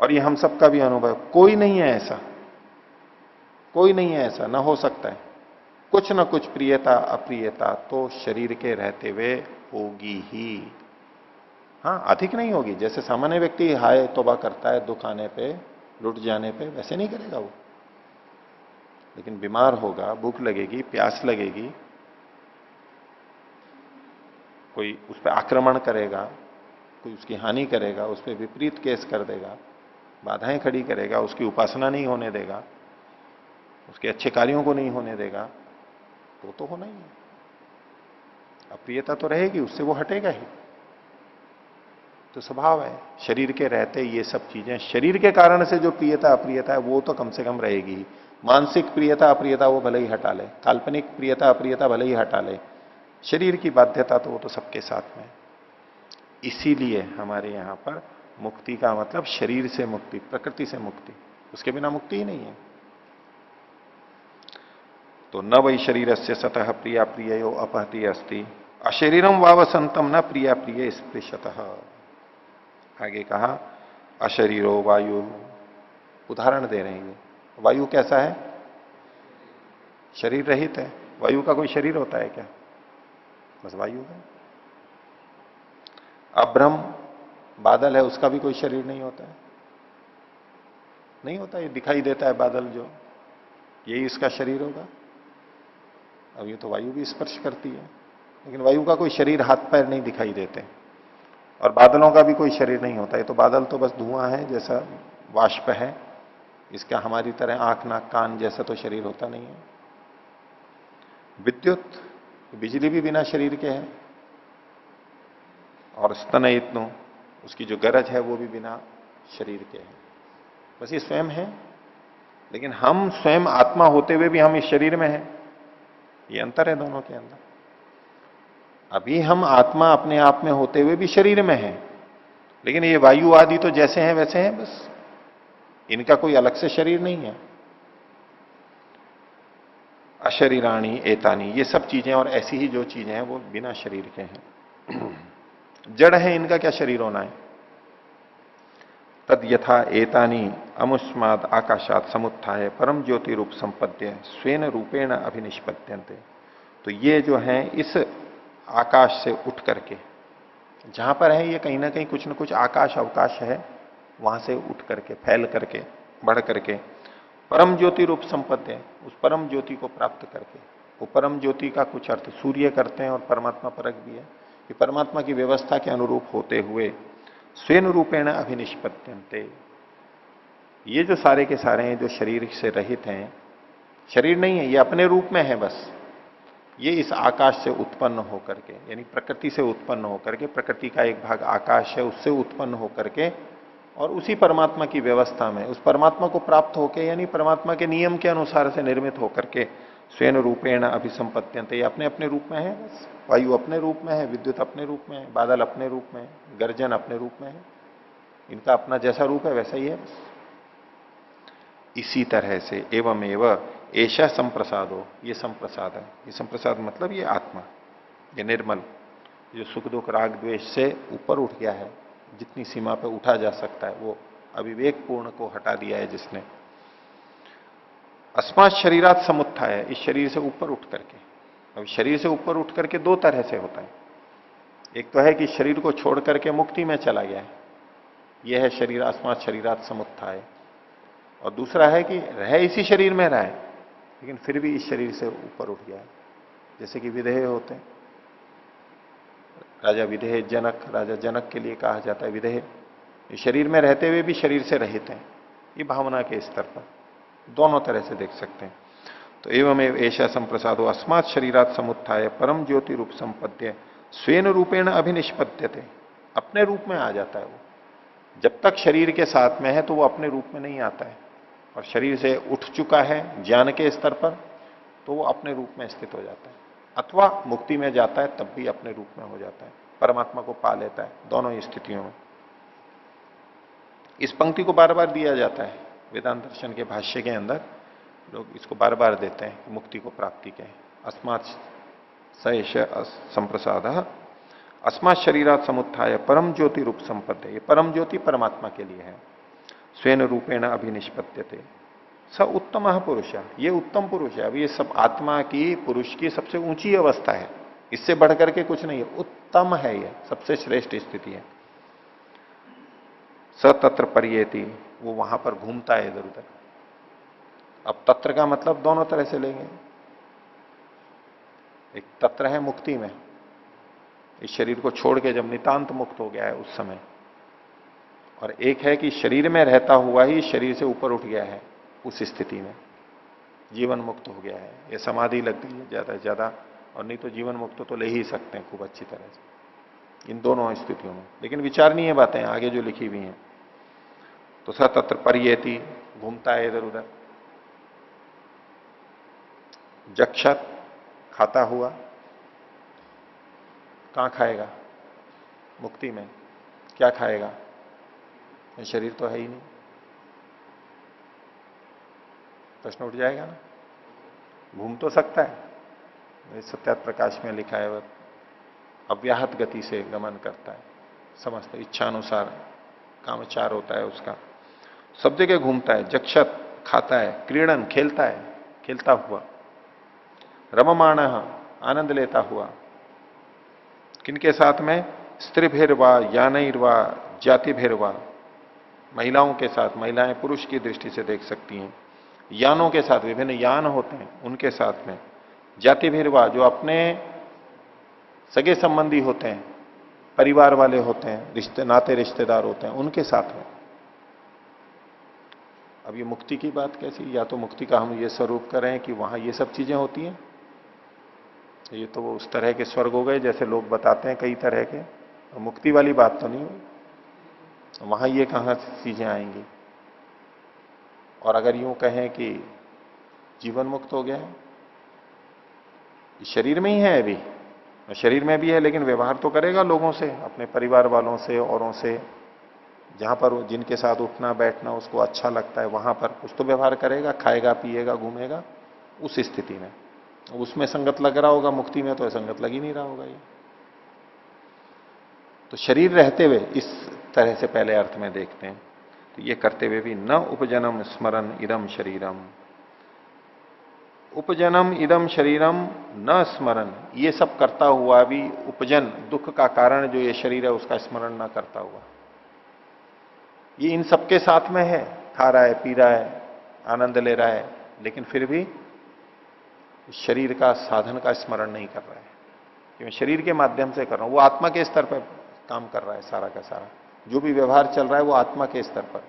और ये हम सबका भी अनुभव। कोई नहीं है ऐसा, कोई नहीं है ऐसा, ना हो सकता है। कुछ ना कुछ प्रियता अप्रियता तो शरीर के रहते हुए होगी ही। हाँ अधिक नहीं होगी। जैसे सामान्य व्यक्ति हाय तौबा करता है दुख आने पे, लुट जाने पे, वैसे नहीं करेगा वो। लेकिन बीमार होगा, भूख लगेगी, प्यास लगेगी, कोई उस पर आक्रमण करेगा, कोई उसकी हानि करेगा, उस पर विपरीत केस कर देगा, बाधाएं खड़ी करेगा, उसकी उपासना नहीं होने देगा, उसके अच्छे कार्यों को नहीं होने देगा, तो होना ही है। अप्रियता तो रहेगी, उससे वो हटेगा ही, तो स्वभाव है। शरीर के रहते ये सब चीजें, शरीर के कारण से जो प्रियता अप्रियता है वो तो कम से कम रहेगी। मानसिक प्रियता अप्रियता वो भले ही हटा ले, काल्पनिक प्रियता अप्रियता भले ही हटा ले, शरीर की बाध्यता तो वो तो सबके साथ में। इसीलिए हमारे यहां पर मुक्ति का मतलब शरीर से मुक्ति, प्रकृति से मुक्ति, उसके बिना मुक्ति ही नहीं है। तो न वही शरीर से सतह प्रिया प्रियो अपहति अस्ति अशरीरम वावसंतम न प्रिया प्रिय स्पृशतः। आगे कहा अशरीरो वायु, उदाहरण दे रहे हैं। वायु कैसा है? शरीर रहित है। वायु का कोई शरीर होता है क्या? बस वायु है। अभ्रम बादल है, उसका भी कोई शरीर नहीं होता है, नहीं होता, ये दिखाई देता है बादल जो, यही इसका शरीर होगा। अब ये तो वायु भी स्पर्श करती है, लेकिन वायु का कोई शरीर हाथ पैर नहीं दिखाई देते। और बादलों का भी कोई शरीर नहीं होता, ये तो बादल तो बस धुआं है, जैसा वाष्प है, इसका हमारी तरह आंख नाक कान जैसा तो शरीर होता नहीं है। विद्युत, बिजली भी बिना शरीर के है। और स्तनयित्नु, उसकी जो गरज है वो भी बिना शरीर के है। बस ये स्वयं है, लेकिन हम स्वयं आत्मा होते हुए भी हम इस शरीर में हैं। ये अंतर है दोनों के अंदर। अभी हम आत्मा अपने आप में होते हुए भी शरीर में है, लेकिन ये वायु आदि तो जैसे हैं वैसे हैं बस, इनका कोई अलग से शरीर नहीं है। अशरीराणी एतानी, ये सब चीजें और ऐसी ही जो चीजें हैं वो बिना शरीर के हैं, जड़ है, इनका क्या शरीर होना है। तद यथा एतानी अमुष्माद आकाशात समुत्थाय परम ज्योति रूप संपद्य स्वेन रूपेण अभिनिष्पद्यन्ते। तो ये जो है इस आकाश से उठ करके, जहां पर है ये कहीं ना कहीं कुछ न कुछ आकाश अवकाश है, वहां से उठ करके फैल करके बढ़ करके परम ज्योति रूप संपद्य, उस परम ज्योति को प्राप्त करके, वो परम ज्योति का कुछ अर्थ सूर्य करते हैं और परमात्मा परक भी है, कि परमात्मा की व्यवस्था के अनुरूप होते हुए स्वेन रूपेण अभिनिष्पत्यन्ते, ये जो सारे के सारे हैं जो शरीर से रहित हैं, शरीर नहीं है ये, अपने रूप में है बस, ये इस आकाश से उत्पन्न होकर के, यानी प्रकृति से उत्पन्न होकर के, प्रकृति का एक भाग आकाश है उससे उत्पन्न होकर के, और उसी परमात्मा की व्यवस्था में उस परमात्मा को प्राप्त होकर, यानी परमात्मा के नियम के अनुसार से निर्मित होकर के स्वयं रूपेण अभिसंपत्यंत, ये अपने अपने रूप में है बस। वायु अपने रूप में है, विद्युत अपने रूप में है, बादल अपने रूप में है, गर्जन अपने रूप में है, इनका अपना जैसा रूप है वैसा ही है बस। इसी तरह से एवं ऐसा संप्रसाद हो, ये संप्रसाद है, ये संप्रसाद मतलब ये आत्मा, ये निर्मल, जो सुख दुख राग द्वेष से ऊपर उठ गया है, जितनी सीमा पे उठा जा सकता है, वो अविवेक पूर्ण को हटा दिया है जिसने। अस्मात् शरीरात समुत्थाय है, इस शरीर से ऊपर उठ करके। अब शरीर से ऊपर उठ करके दो तरह से होता है, एक तो है कि शरीर को छोड़ करके मुक्ति में चला गया है, यह है शरीर अस्मात् शरीरात समुत्थाय, और दूसरा है कि रह इसी शरीर में रहा है लेकिन फिर भी इस शरीर से ऊपर उठ गया है, जैसे कि विदेह होते हैं, राजा विदेह जनक, राजा जनक के लिए कहा जाता है विदेह, ये शरीर में रहते हुए भी शरीर से रहित हैं, ये भावना के स्तर पर दोनों तरह से देख सकते हैं। तो एवं ऐसा संप्रसादो अस्मात् शरीरात समुत्थाय परम ज्योति रूप संपद्य स्वेन रूपेण अभिनिष्पद्यते, अपने रूप में आ जाता है वो, जब तक शरीर के साथ में है तो वो अपने रूप में नहीं आता है, और शरीर से उठ चुका है ज्ञान के स्तर पर तो वो अपने रूप में स्थित हो जाता है, अथवा मुक्ति में जाता है तब भी अपने रूप में हो जाता है, परमात्मा को पा लेता है, दोनों ही स्थितियों में। इस पंक्ति को बार बार दिया जाता है वेदांत दर्शन के भाष्य के अंदर, लोग इसको बार बार देते हैं मुक्ति को प्राप्ति के, अस्मात् सैष संप्रसाद अस्मात् शरीरात समुत्थाय परम ज्योति रूप संपद्य, ये परम ज्योति परमात्मा के लिए है, स्वेन रूपेण अभिनिष्पत्यते स उत्तम पुरुष, ये उत्तम पुरुष है। अब ये सब आत्मा की पुरुष की सबसे ऊंची अवस्था है, इससे बढ़कर के कुछ नहीं है, उत्तम है, ये सबसे श्रेष्ठ स्थिति है। स तत्र परियेति, वो वहां पर घूमता है इधर उधर। अब तत्र का मतलब दोनों तरह से लेंगे, एक तत्र है मुक्ति में, इस शरीर को छोड़ के जब नितांत मुक्त हो गया है उस समय, और एक है कि शरीर में रहता हुआ ही शरीर से ऊपर उठ गया है, उस स्थिति में जीवन मुक्त हो गया है, ये समाधि लग गई है ज्यादा से ज्यादा, और नहीं तो जीवन मुक्त तो ले ही सकते हैं खूब अच्छी तरह से इन दोनों स्थितियों में, लेकिन विचारणीय बातें आगे जो लिखी हुई हैं। तो स तत्र परियेति, घूमता है इधर उधर। जक्षत, खाता हुआ, कहां खाएगा मुक्ति में, क्या खाएगा, ये शरीर तो है ही नहीं, प्रश्न उठ जाएगा ना। घूम तो सकता है, सत्यात प्रकाश में लिखा है, वह अव्याहत गति से गमन करता है, समस्त इच्छानुसार कामचार होता है उसका, सब जगह घूमता है। जक्षत, खाता है, क्रीड़न, खेलता है, खेलता हुआ, रममाण, आनंद लेता हुआ, किनके साथ में, स्त्री भेरवा, यानैर्वा, जाति भेरवा, महिलाओं के साथ, महिलाएं पुरुष की दृष्टि से देख सकती हैं, यानों के साथ, विभिन्न यान होते हैं उनके साथ में, जाति भेरवा, जो अपने सगे संबंधी होते हैं, परिवार वाले होते हैं, रिश्ते नाते रिश्तेदार होते हैं, उनके साथ में। अब ये मुक्ति की बात कैसी, या तो मुक्ति का हम ये स्वरूप करें कि वहां ये सब चीजें होती हैं, ये तो वो उस तरह के स्वर्ग हो गए जैसे लोग बताते हैं कई तरह के, और मुक्ति वाली बात तो नहीं हुई, वहां ये कहां से चीजें आएंगी। और अगर यूं कहें कि जीवन मुक्त हो गया है, शरीर में ही है अभी, शरीर में भी है, लेकिन व्यवहार तो करेगा लोगों से, अपने परिवार वालों से, औरों से, जहां पर जिनके साथ उठना बैठना उसको अच्छा लगता है वहां पर कुछ तो व्यवहार करेगा, खाएगा पिएगा घूमेगा उस स्थिति में। उसमें संगत लग रहा होगा, मुक्ति में तो संगत लग ही नहीं रहा होगा ये। तो शरीर रहते हुए इस तरह से पहले अर्थ में देखते हैं, तो ये करते हुए भी न उपजनम स्मरण इदम शरीरम, उपजनम इदम शरीरम न स्मरण, ये सब करता हुआ भी उपजन दुख का कारण जो ये शरीर है उसका स्मरण न करता हुआ, ये इन सबके साथ में है, खा रहा है पी रहा है आनंद ले रहा है, लेकिन फिर भी शरीर का साधन का स्मरण नहीं कर रहा है कि मैं शरीर के माध्यम से कर रहा हूं। वो आत्मा के स्तर पर काम कर रहा है, सारा का सारा जो भी व्यवहार चल रहा है वो आत्मा के स्तर पर,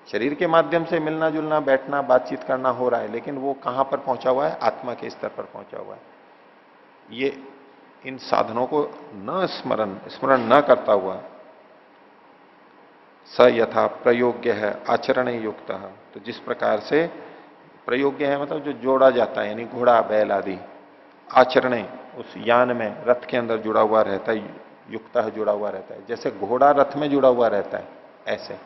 शरीर के माध्यम से मिलना जुलना बैठना बातचीत करना हो रहा है, लेकिन वो कहां पर पहुंचा हुआ है, आत्मा के स्तर पर पहुंचा हुआ है। ये इन साधनों को न स्मरण न करता हुआ स यथा प्रयोग्य है आचरण युक्त, तो जिस प्रकार से प्रयोग्य है मतलब जो जोड़ा जाता है, यानी घोड़ा बैल आदि, आचरणे उस यान में रथ के अंदर जुड़ा हुआ रहता है, युक्त जुड़ा हुआ रहता है, जैसे घोड़ा रथ में जुड़ा हुआ रहता है ऐसे।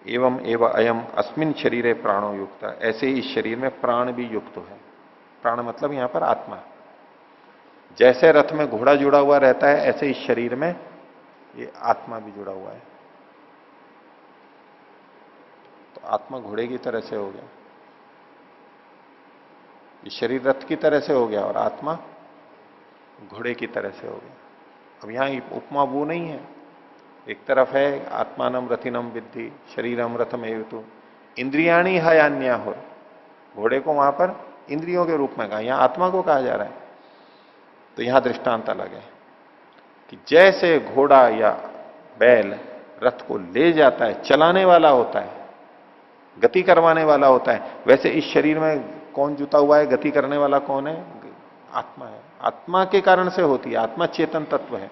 एवं एवं अयम अस्मिन शरीरे प्राणो युक्त, ऐसे ही इस शरीर में प्राण भी युक्त है। प्राण मतलब यहां पर आत्मा, जैसे रथ में घोड़ा जुड़ा हुआ रहता है ऐसे इस शरीर में ये आत्मा भी जुड़ा हुआ है। तो आत्मा घोड़े की तरह से हो गया, ये शरीर रथ की तरह से हो गया और आत्मा घोड़े की तरह से हो गया। अब यहां उपमा वो नहीं है, एक तरफ है आत्मानम रथिनम विद्धि शरीरम रथम एवतु इंद्रियाणी हयान्या हो, घोड़े को वहां पर इंद्रियों के रूप में कहा, यहां आत्मा को कहा जा रहा है। तो यहां दृष्टांत अलग है कि जैसे घोड़ा या बैल रथ को ले जाता है, चलाने वाला होता है, गति करवाने वाला होता है, वैसे इस शरीर में कौन जुटा हुआ है, गति करने वाला कौन है, आत्मा है। आत्मा के कारण से होती है, आत्मा चेतन तत्व है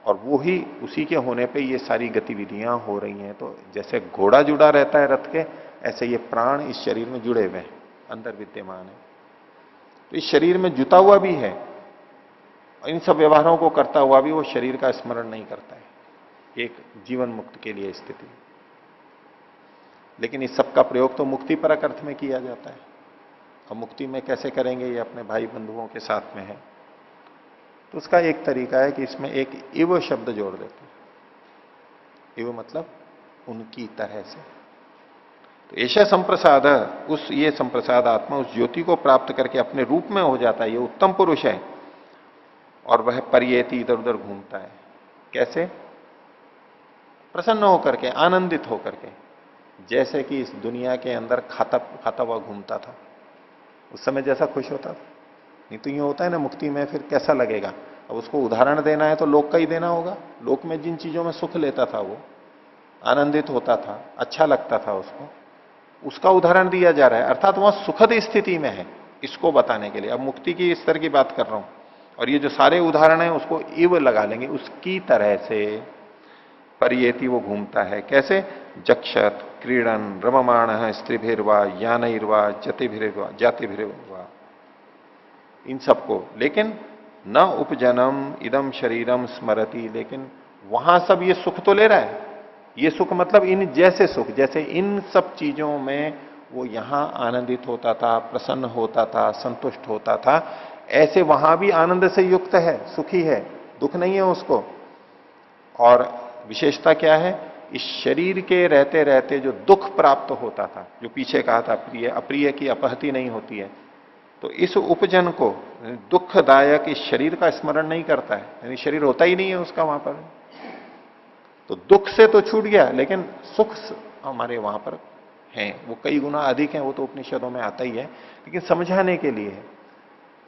और वो ही उसी के होने पे ये सारी गतिविधियां हो रही हैं। तो जैसे घोड़ा जुड़ा रहता है रथ के, ऐसे ये प्राण इस शरीर में जुड़े हुए हैं, अंदर विद्यमान है। तो इस शरीर में जुटा हुआ भी है, इन सब व्यवहारों को करता हुआ भी वो शरीर का स्मरण नहीं करता है, एक जीवन मुक्त के लिए स्थिति। लेकिन इस सब का प्रयोग तो मुक्ति परक अर्थ में किया जाता है। अब मुक्ति में कैसे करेंगे, ये अपने भाई बंधुओं के साथ में है। तो उसका एक तरीका है कि इसमें एक इव शब्द जोड़ देते हैं। इव मतलब उनकी तरह से। तो ऐसा संप्रसाद, उस ये संप्रसाद आत्मा उस ज्योति को प्राप्त करके अपने रूप में हो जाता है, ये उत्तम पुरुष है। और वह परियेति इधर उधर घूमता है, कैसे, प्रसन्न होकर के, आनंदित होकर के, जैसे कि इस दुनिया के अंदर खाता खाता हुआ घूमता था उस समय जैसा खुश होता था। नहीं तो ये होता है ना मुक्ति में, फिर कैसा लगेगा। अब उसको उदाहरण देना है तो लोक का ही देना होगा। लोक में जिन चीजों में सुख लेता था वो आनंदित होता था, अच्छा लगता था उसको, उसका उदाहरण दिया जा रहा है, अर्थात वह सुखद स्थिति में है, इसको बताने के लिए। अब मुक्ति की स्तर की बात कर रहा हूं और ये जो सारे उदाहरण है उसको इव लगा लेंगे, उसकी तरह से परियेति वो घूमता है, कैसे, जक्षत क्रीडन रममाण स्त्रीभिर्वा यानैर्वा जतिभिर्वा जातिभिर्वा, इन सबको। लेकिन न उपजनम इदम शरीरम स्मरति, लेकिन वहां सब ये सुख तो ले रहा है, ये सुख मतलब इन जैसे सुख, जैसे इन सब चीजों में वो यहां आनंदित होता था, प्रसन्न होता था, संतुष्ट होता था, ऐसे वहां भी आनंद से युक्त है, सुखी है, दुख नहीं है उसको। और विशेषता क्या है, इस शरीर के रहते रहते जो दुख प्राप्त होता था, जो पीछे कहा था प्रिय अप्रिय की अपहति नहीं होती है, तो इस उपजन को दुखदायक इस शरीर का स्मरण नहीं करता है, यानी शरीर होता ही नहीं है उसका वहां पर। तो दुख से तो छूट गया, लेकिन सुख हमारे वहां पर हैं, वो कई गुना अधिक हैं, वो तो उपनिषदों में आता ही है। लेकिन समझाने के लिए है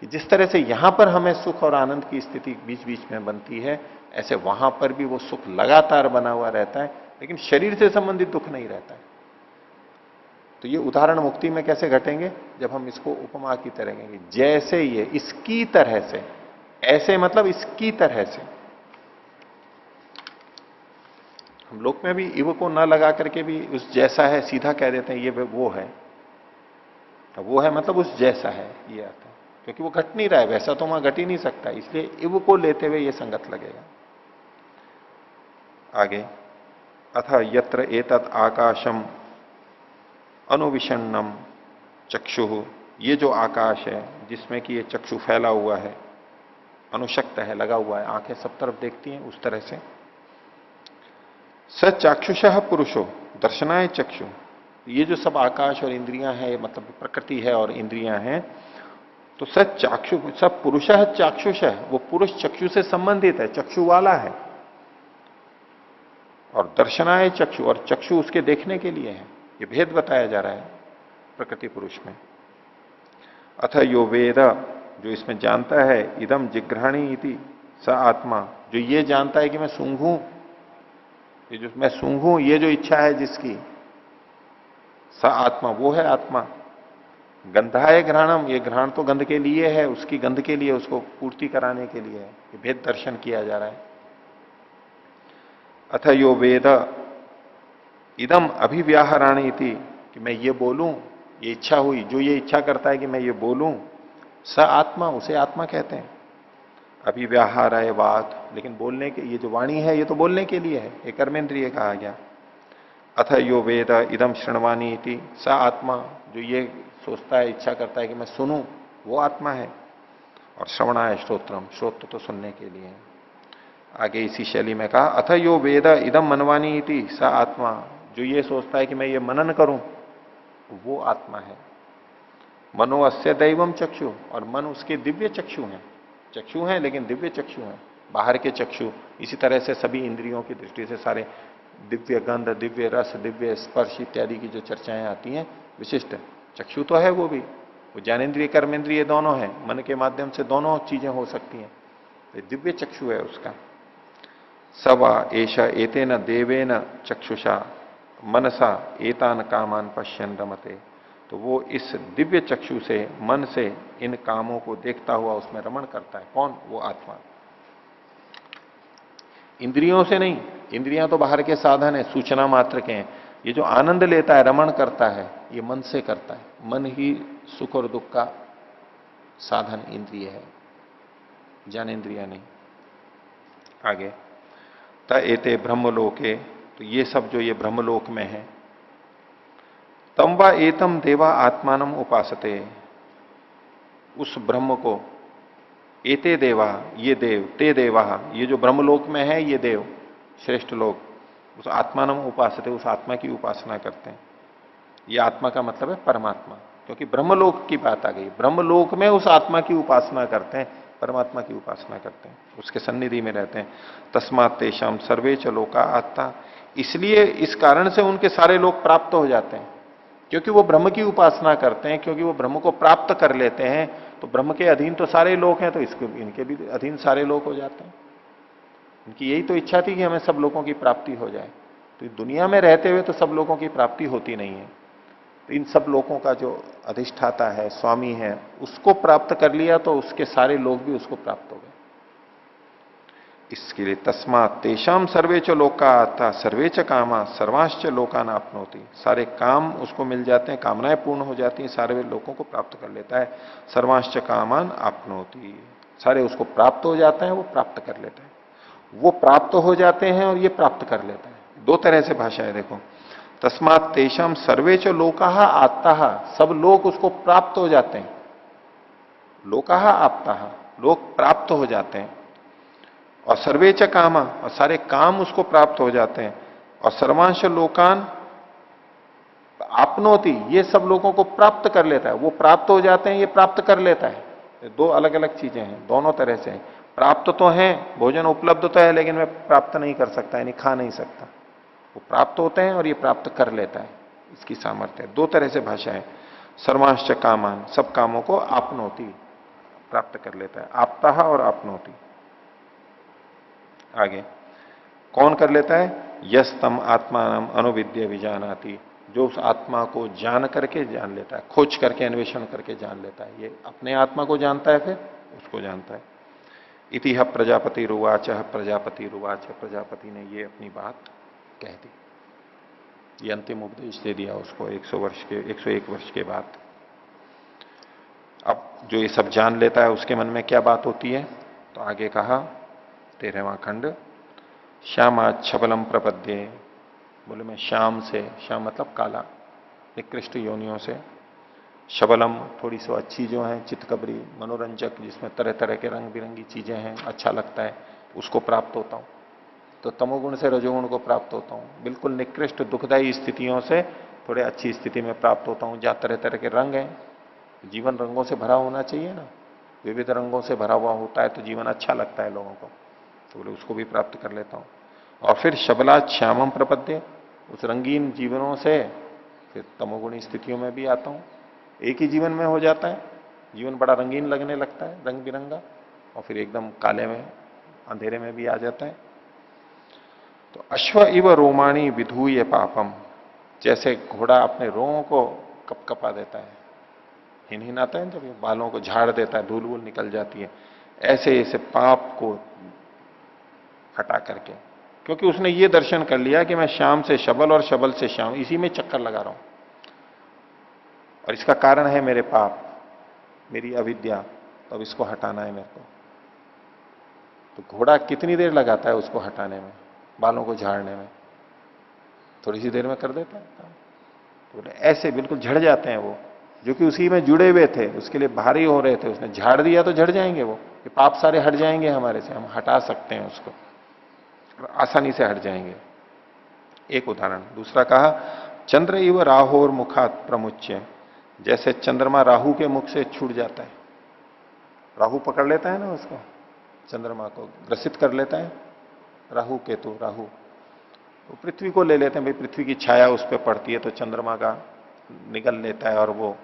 कि जिस तरह से यहां पर हमें सुख और आनंद की स्थिति बीच बीच में बनती है, ऐसे वहां पर भी वो सुख लगातार बना हुआ रहता है, लेकिन शरीर से संबंधित दुख नहीं रहता है। तो ये उदाहरण मुक्ति में कैसे घटेंगे, जब हम इसको उपमा की तरह कहेंगे, जैसे ये इसकी तरह से, ऐसे मतलब इसकी तरह से। हम लोक में भी इव को न लगा करके भी उस जैसा है सीधा कह देते हैं, ये वो है। वो है मतलब उस जैसा है, ये आता है। क्योंकि वो घट नहीं रहा है, वैसा तो वहां घट ही नहीं सकता, इसलिए इव को लेते हुए ये संगत लगेगा। आगे, अथ यत्र एतत् आकाशम अनुविषण्णम चक्षु, ये जो आकाश है जिसमें कि ये चक्षु फैला हुआ है, अनुशक्त है, लगा हुआ है, आंखें सब तरफ देखती हैं उस तरह से। स चाक्षुषः पुरुषो दर्शनाय चक्षु, ये जो सब आकाश और इंद्रियां हैं, मतलब प्रकृति है और इंद्रियां हैं, तो स चाक्षु, सब पुरुषः चाक्षुष है, वो पुरुष चक्षु से संबंधित है, चक्षु वाला है। और दर्शनाय चक्षु, और चक्षु उसके देखने के लिए है। ये भेद बताया जा रहा है प्रकृति पुरुष में। अथ यो वेद, जो इसमें जानता है, इदम जिग्रहणी इति स आत्मा, जो ये जानता है कि मैं सूंघूं, ये जो मैं सूंघूं, ये जो इच्छा है जिसकी, स आत्मा, वो है आत्मा। गंधाय घ्राणम, ये घ्राण तो गंध के लिए है, उसकी गंध के लिए, उसको पूर्ति कराने के लिए है। ये भेद दर्शन किया जा रहा है। अथ यो वेद इदम अभिव्याहराणी इति, कि मैं ये बोलूं, ये इच्छा हुई, जो ये इच्छा करता है कि मैं ये बोलूं, स आत्मा, उसे आत्मा कहते हैं। अभिव्याहाराय बात, लेकिन बोलने के, ये जो वाणी है ये तो बोलने के लिए है, ये कर्मेंद्रिय कहा गया। अथ यो वेद इदम शृणवानी इति स आत्मा, जो ये सोचता है, इच्छा करता है कि मैं सुनूं, वो आत्मा है। और श्रवणाय श्रोत्रम, श्रोत्र तो सुनने के लिए है। आगे इसी शैली में कहा, अथ यो वेद इदम मनवानी इति स आत्मा, जो ये सोचता है कि मैं ये मनन करूं, वो आत्मा है। मनो अस्य दैवम चक्षु, और मन उसके दिव्य चक्षु हैं। चक्षु हैं लेकिन दिव्य चक्षु हैं, बाहर के चक्षु। इसी तरह से सभी इंद्रियों की दृष्टि से सारे दिव्य गंध, दिव्य रस, दिव्य स्पर्श इत्यादि की जो चर्चाएं आती हैं, विशिष्ट चक्षु तो है वो भी, वो ज्ञानेन्द्रिय कर्मेंद्रिय दोनों है, मन के माध्यम से दोनों चीजें हो सकती हैं, तो दिव्य चक्षु है उसका। सवा एषा एतेन देवेन चक्षुषा मनसा एतान कामान पश्यन रमते, तो वो इस दिव्य चक्षु से, मन से इन कामों को देखता हुआ उसमें रमण करता है। कौन? वो आत्मा। इंद्रियों से नहीं, इंद्रियां तो बाहर के साधन है, सूचना मात्र के हैं। ये जो आनंद लेता है, रमण करता है, ये मन से करता है। मन ही सुख और दुख का साधन इंद्रिय है, ज्ञानेन्द्रिया नहीं। आगे, त एते ब्रह्मलोके, तो ये सब जो ये ब्रह्मलोक में है, तम व एतम देवा आत्मानम उपासते, उस ब्रह्म को, एते देवा, ये देव, ते देवा, ये जो ब्रह्मलोक में है ये देव, श्रेष्ठ लोग, उस आत्मानम उपासते, उस आत्मा की उपासना करते हैं। ये आत्मा का मतलब है परमात्मा, क्योंकि ब्रह्मलोक की बात आ गई। ब्रह्मलोक में उस आत्मा की उपासना करते हैं, परमात्मा की उपासना करते हैं, उसके सन्निधि में रहते हैं। तस्मात् तेषाम सर्वे च लोका आत्ता, इसलिए इस कारण से उनके सारे लोग प्राप्त हो जाते हैं, क्योंकि वो ब्रह्म की उपासना करते हैं, क्योंकि वो ब्रह्म को प्राप्त कर लेते हैं। तो ब्रह्म के अधीन तो सारे लोग हैं, तो इसके, इनके भी अधीन सारे लोग हो जाते हैं। इनकी यही तो इच्छा थी कि हमें सब लोगों की प्राप्ति हो जाए। तो दुनिया में रहते हुए तो सब लोगों की प्राप्ति होती नहीं है, तो इन सब लोगों का जो अधिष्ठाता है, स्वामी है, उसको प्राप्त कर लिया तो उसके सारे लोग भी उसको प्राप्त हो गए। इसके लिए तस्मात् तेषाम सर्वे च लोका आता सर्वे च कामा सर्वांश्च लोकान आपनोति, सारे काम उसको मिल जाते हैं, कामनाएं पूर्ण हो जाती हैं, सारे लोगों को प्राप्त कर लेता है। सर्वांश्च कामान आपनोति, सारे उसको प्राप्त हो जाते हैं, वो प्राप्त कर लेता है। वो प्राप्त हो जाते हैं और ये प्राप्त कर लेता है। दो तरह से भाषा है देखो। तस्मात् तेषाम सर्वे च लोकाहा आत्ता, सब लोग उसको प्राप्त हो जाते हैं। लोकाहा आप्ता, लोग प्राप्त हो जाते हैं। और सर्वे च कामा, और सारे काम उसको प्राप्त हो जाते हैं। और सर्वांश लोकान आपनोति, ये सब लोगों को प्राप्त कर लेता है। वो प्राप्त हो जाते हैं, ये प्राप्त कर लेता है। ये दो अलग अलग चीजें हैं, दोनों तरह से हैं। प्राप्त तो है, भोजन उपलब्ध तो है, लेकिन मैं प्राप्त नहीं कर सकता, यानी खा नहीं सकता। वो प्राप्त होते हैं और ये प्राप्त कर लेता है, इसकी सामर्थ्य है। दो तरह से भाषा है। सर्वांश कामान, सब कामों को आपनोति, प्राप्त कर लेता है। आपता और आपनोति। आगे, कौन कर लेता है? यस्तम आत्मानम अनुविद्य विजानाति, जो उस आत्मा को जान करके जान लेता है, खोज करके, अन्वेषण करके जान लेता है। ये अपने आत्मा को जानता है, फिर उसको जानता है। इतिह प्रजापति रुवाच, प्रजापति रुवाच, प्रजापति ने ये अपनी बात कह दी। ये अंतिम उपदेश दे दिया उसको 100 वर्ष के, 101 वर्ष के बाद। अब जो ये सब जान लेता है उसके मन में क्या बात होती है? तो आगे कहा 13वां खंड, श्यामा छबलम प्रपद्ये। बोले मैं श्याम से, श्याम मतलब काला, निकृष्ट योनियों से, शबलम थोड़ी सी अच्छी जो है, चितकबरी मनोरंजक जिसमें तरह तरह के रंग बिरंगी चीजें हैं, अच्छा लगता है, उसको प्राप्त होता हूं। तो तमोगुण से रजोगुण को प्राप्त होता हूं। बिल्कुल निकृष्ट दुखदायी स्थितियों से थोड़े अच्छी स्थिति में प्राप्त होता हूं, जहां तरह तरह के रंग हैं। जीवन रंगों से भरा होना चाहिए ना, विविध रंगों से भरा हुआ होता है तो जीवन अच्छा लगता है लोगों को, तो बोले उसको भी प्राप्त कर लेता हूं। और फिर शबला श्यामम प्रपद्य, उस रंगीन जीवनों से फिर तमोगुणी स्थितियों में भी आता हूं। एक ही जीवन में हो जाता है, जीवन बड़ा रंगीन लगने लगता है, रंग बिरंगा, और फिर एकदम काले में, अंधेरे में भी आ जाता है। तो अश्व इव रोमाणी विधूय पापम, जैसे घोड़ा अपने रोमों को कपकपा देता है, हिन आता है जब ये बालों को झाड़ देता है, धूल वूल निकल जाती है, ऐसे ऐसे पाप को हटा करके, क्योंकि उसने ये दर्शन कर लिया कि मैं श्याम से शबल और शबल से श्याम, इसी में चक्कर लगा रहा हूं और इसका कारण है मेरे पाप, मेरी अविद्या, तो अब इसको हटाना है मेरे को। तो घोड़ा कितनी देर लगाता है उसको हटाने में, बालों को झाड़ने में? थोड़ी सी देर में कर देता है काम। तो ऐसे बिल्कुल झड़ जाते हैं वो, जो कि उसी में जुड़े हुए थे, उसके लिए भारी हो रहे थे, उसने झाड़ दिया तो झड़ जाएंगे वो, कि पाप सारे हट जाएंगे हमारे से, हम हटा सकते हैं उसको, आसानी से हट जाएंगे। एक उदाहरण। दूसरा कहा चंद्र इव राहोर मुखात प्रमुच्य, जैसे चंद्रमा राहु के मुख से छूट जाता है, राहु पकड़ लेता है ना उसको, चंद्रमा को ग्रसित कर लेता है, राहु केतु, राहु वो पृथ्वी को ले लेते हैं, भाई पृथ्वी की छाया उस पर पड़ती है तो चंद्रमा का निगल लेता है और वो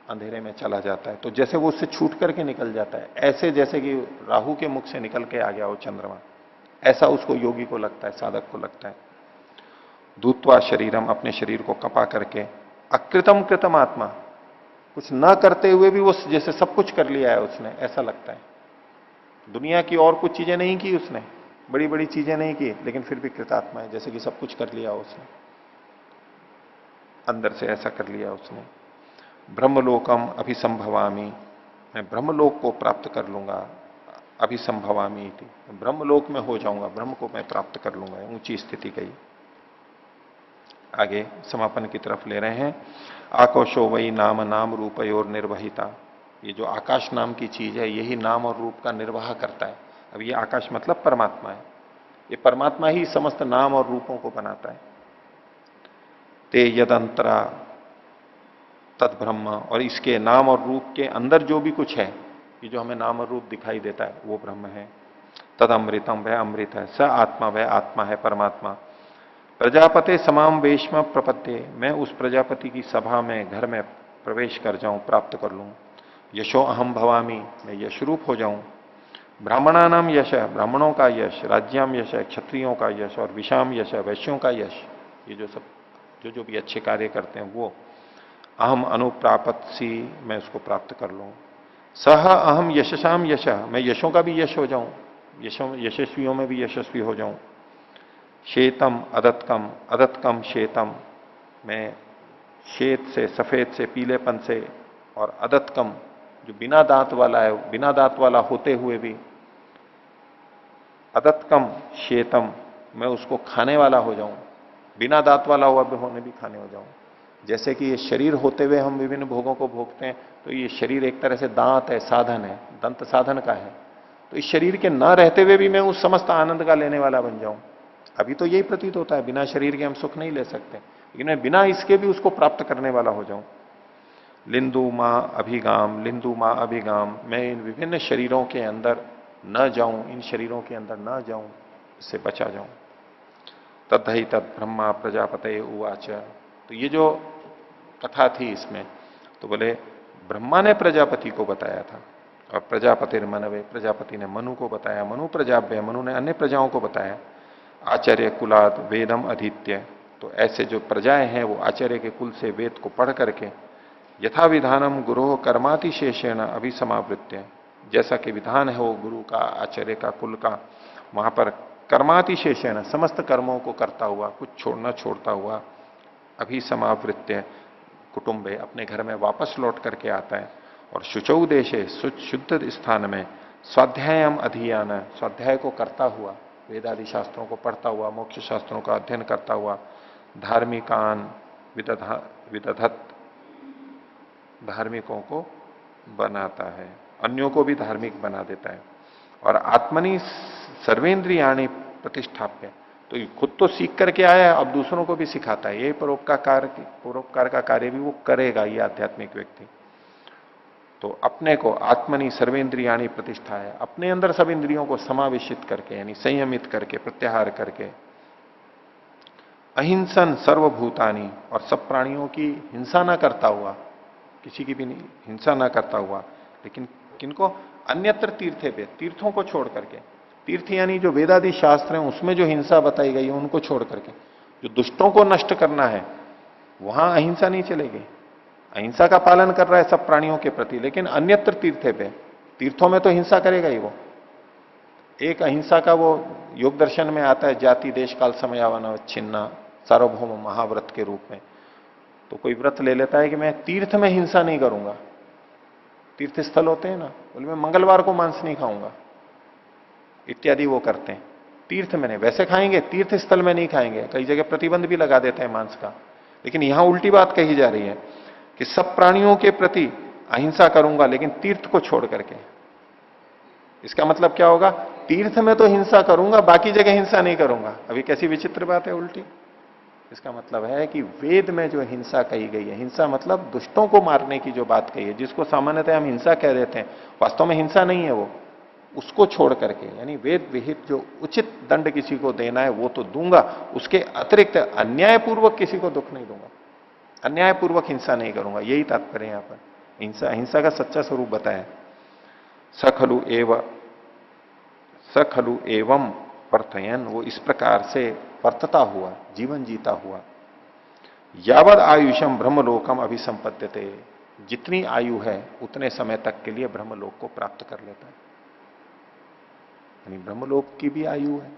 अंधेरे में चला जाता है। तो जैसे वो उससे छूट करके निकल जाता है, ऐसे जैसे कि राहु के मुख से निकल के आ गया वो चंद्रमा, ऐसा उसको योगी को लगता है, साधक को लगता है। दूत्वा शरीरम, अपने शरीर को कपा करके, अकृतम कृतम आत्मा, कुछ ना करते हुए भी वो जैसे सब कुछ कर लिया है उसने, ऐसा लगता है। दुनिया की और कुछ चीजें नहीं की उसने, बड़ी बड़ी चीजें नहीं की, लेकिन फिर भी कृतात्मा है, जैसे कि सब कुछ कर लिया उसने, अंदर से ऐसा कर लिया उसने। ब्रह्मलोकम अभिसंभवामी, मैं ब्रह्मलोक को प्राप्त कर लूंगा, अभिसंभवामी थी, ब्रह्मलोक में हो जाऊंगा, ब्रह्म को मैं प्राप्त कर लूंगा, ऊंची स्थिति कही। आगे समापन की तरफ ले रहे हैं, आकाशो वही नाम नाम रूपयोर निर्वहिता, ये जो आकाश नाम की चीज है यही नाम और रूप का निर्वाह करता है। अब ये आकाश मतलब परमात्मा है, ये परमात्मा ही समस्त नाम और रूपों को बनाता है। ते यदंतरा तद ब्रह्म, और इसके नाम और रूप के अंदर जो भी कुछ है, ये जो हमें नाम और रूप दिखाई देता है वो ब्रह्म है। तद अमृतम, वह अमृत है। स आत्मा, वह आत्मा है, परमात्मा। प्रजापते समाम वेशम प्रपत्ते, मैं उस प्रजापति की सभा में, घर में प्रवेश कर जाऊं, प्राप्त कर लूं। यशो अहम भवामी, मैं यशरूप हो जाऊं। ब्राह्मणानाम यश, ब्राह्मणों का यश। राज्याम यश, क्षत्रियों का यश। और विषाम यश, वैश्यों का यश। ये जो सब जो भी अच्छे कार्य करते हैं वो अहम अनुप्रापत्सी, मैं उसको प्राप्त कर लूं। सह अहम यशसाम यश, मैं यशों का भी यश हो जाऊं, यशस्वियों में भी यशस्वी हो जाऊं। श्वेतम अदत्कम, अदत्कम श्वेतम, मैं श्वेत से, सफेद से, पीलेपन से, और अदत्कम जो बिना दांत वाला है, बिना दांत वाला होते हुए भी, अदत्कम श्वेतम, मैं उसको खाने वाला हो जाऊं, बिना दांत वाला हुआ भी होने भी खाने हो जाऊं। जैसे कि ये शरीर होते हुए हम विभिन्न भोगों को भोगते हैं, तो ये शरीर एक तरह से दांत है, साधन है, दंत साधन का है। तो इस शरीर के ना रहते हुए भी मैं उस समस्त आनंद का लेने वाला बन जाऊं। अभी तो यही प्रतीत होता है, बिना शरीर के हम सुख नहीं ले सकते, लेकिन मैं बिना इसके भी उसको प्राप्त करने वाला हो जाऊं। लिंदु मां अभिगाम, लिंदु मां अभिगाम, मैं इन विभिन्न शरीरों के अंदर न जाऊं, इन शरीरों के अंदर न जाऊं, इससे बचा जाऊं। तद्धि तद ब्रह्मा प्रजापते उवाच, तो ये जो कथा थी इसमें, तो बोले ब्रह्मा ने प्रजापति को बताया था, और प्रजापति मनवे, प्रजापति ने मनु को बताया, मनु प्रजाप्य, मनु ने अन्य प्रजाओं को बताया। आचार्य कुलात वेदम अधीत्य, तो ऐसे जो प्रजाएं हैं वो आचार्य के कुल से वेद को पढ़ करके, यथा विधानम गुरो कर्मातिशेषेण अभिसमावृत्य, जैसा कि विधान है वो गुरु का, आचार्य का, कुल का, वहां पर कर्मातिशेषेण, समस्त कर्मों को करता हुआ, कुछ छोड़ना छोड़ता हुआ, अभिसमावृत्य कुटुंबे, अपने घर में वापस लौट करके आता है। और शुचौ देशे शुद्ध स्थान में स्वाध्यायम अधियान, स्वाध्याय को करता हुआ, वेदादि शास्त्रों को पढ़ता हुआ, मोक्ष शास्त्रों का अध्ययन करता हुआ, धार्मिकान विदधत, धार्मिकों को बनाता है, अन्यों को भी धार्मिक बना देता है। और आत्मनि सर्वेंद्रियाणी प्रतिष्ठाप्य, तो ये खुद तो सीख करके आया है, अब दूसरों को भी सिखाता है। ये परोपकार का कार्य भी वो करेगा, ये आध्यात्मिक व्यक्ति। तो अपने को आत्मनि सर्वेंद्रियाणी प्रतिष्ठा है, अपने अंदर सब इंद्रियों को समावेशित करके, यानी संयमित करके, प्रत्याहार करके, अहिंसन सर्वभूतानी, और सब प्राणियों की हिंसा ना करता हुआ, किसी की भी नहीं हिंसा ना करता हुआ, लेकिन किनको, अन्यत्र तीर्थे पे, तीर्थों को छोड़ करके, तीर्थ यानी जो वेदादि शास्त्र हैं उसमें जो हिंसा बताई गई है उनको छोड़ करके, जो दुष्टों को नष्ट करना है वहां अहिंसा नहीं चलेगी। अहिंसा का पालन कर रहा है सब प्राणियों के प्रति, लेकिन अन्यत्र तीर्थे पे, तीर्थों में तो हिंसा करेगा ही वो। एक अहिंसा का वो योग दर्शन में आता है, जाति देश काल समयावन छिन्ना सार्वभौम महाव्रत के रूप में। तो कोई व्रत ले लेता है कि मैं तीर्थ में हिंसा नहीं करूंगा, तीर्थ स्थल होते हैं ना, बोले मैं मंगलवार को मांस नहीं खाऊंगा इत्यादि वो करते हैं। तीर्थ में नहीं, वैसे खाएंगे, तीर्थ स्थल में नहीं खाएंगे। कई जगह प्रतिबंध भी लगा देते हैं मांस का, लेकिन यहां उल्टी बात कही जा रही है कि सब प्राणियों के प्रति अहिंसा करूंगा लेकिन तीर्थ को छोड़ करके। इसका मतलब क्या होगा, तीर्थ में तो हिंसा करूंगा, बाकी जगह हिंसा नहीं करूंगा। अभी कैसी विचित्र बात है, उल्टी। इसका मतलब है कि वेद में जो हिंसा कही गई है, हिंसा मतलब दुष्टों को मारने की जो बात कही है, जिसको सामान्यतः हम हिंसा कह देते हैं, वास्तव में हिंसा नहीं है वो, उसको छोड़ करके, यानी वेद विहित जो उचित दंड किसी को देना है वो तो दूंगा, उसके अतिरिक्त अन्यायपूर्वक किसी को दुख नहीं दूंगा, अन्यायपूर्वक हिंसा नहीं करूंगा। यही तात्पर्य यहां पर हिंसा, हिंसा का सच्चा स्वरूप बताया। सखलु एवं पर्थयन, वो इस प्रकार से वर्तता हुआ, जीवन जीता हुआ, यावद आयुषम ब्रह्मलोकम अभिसंपद्यते, जितनी आयु है उतने समय तक के लिए ब्रह्मलोक को प्राप्त कर लेता है। यानी ब्रह्मलोक की भी आयु है,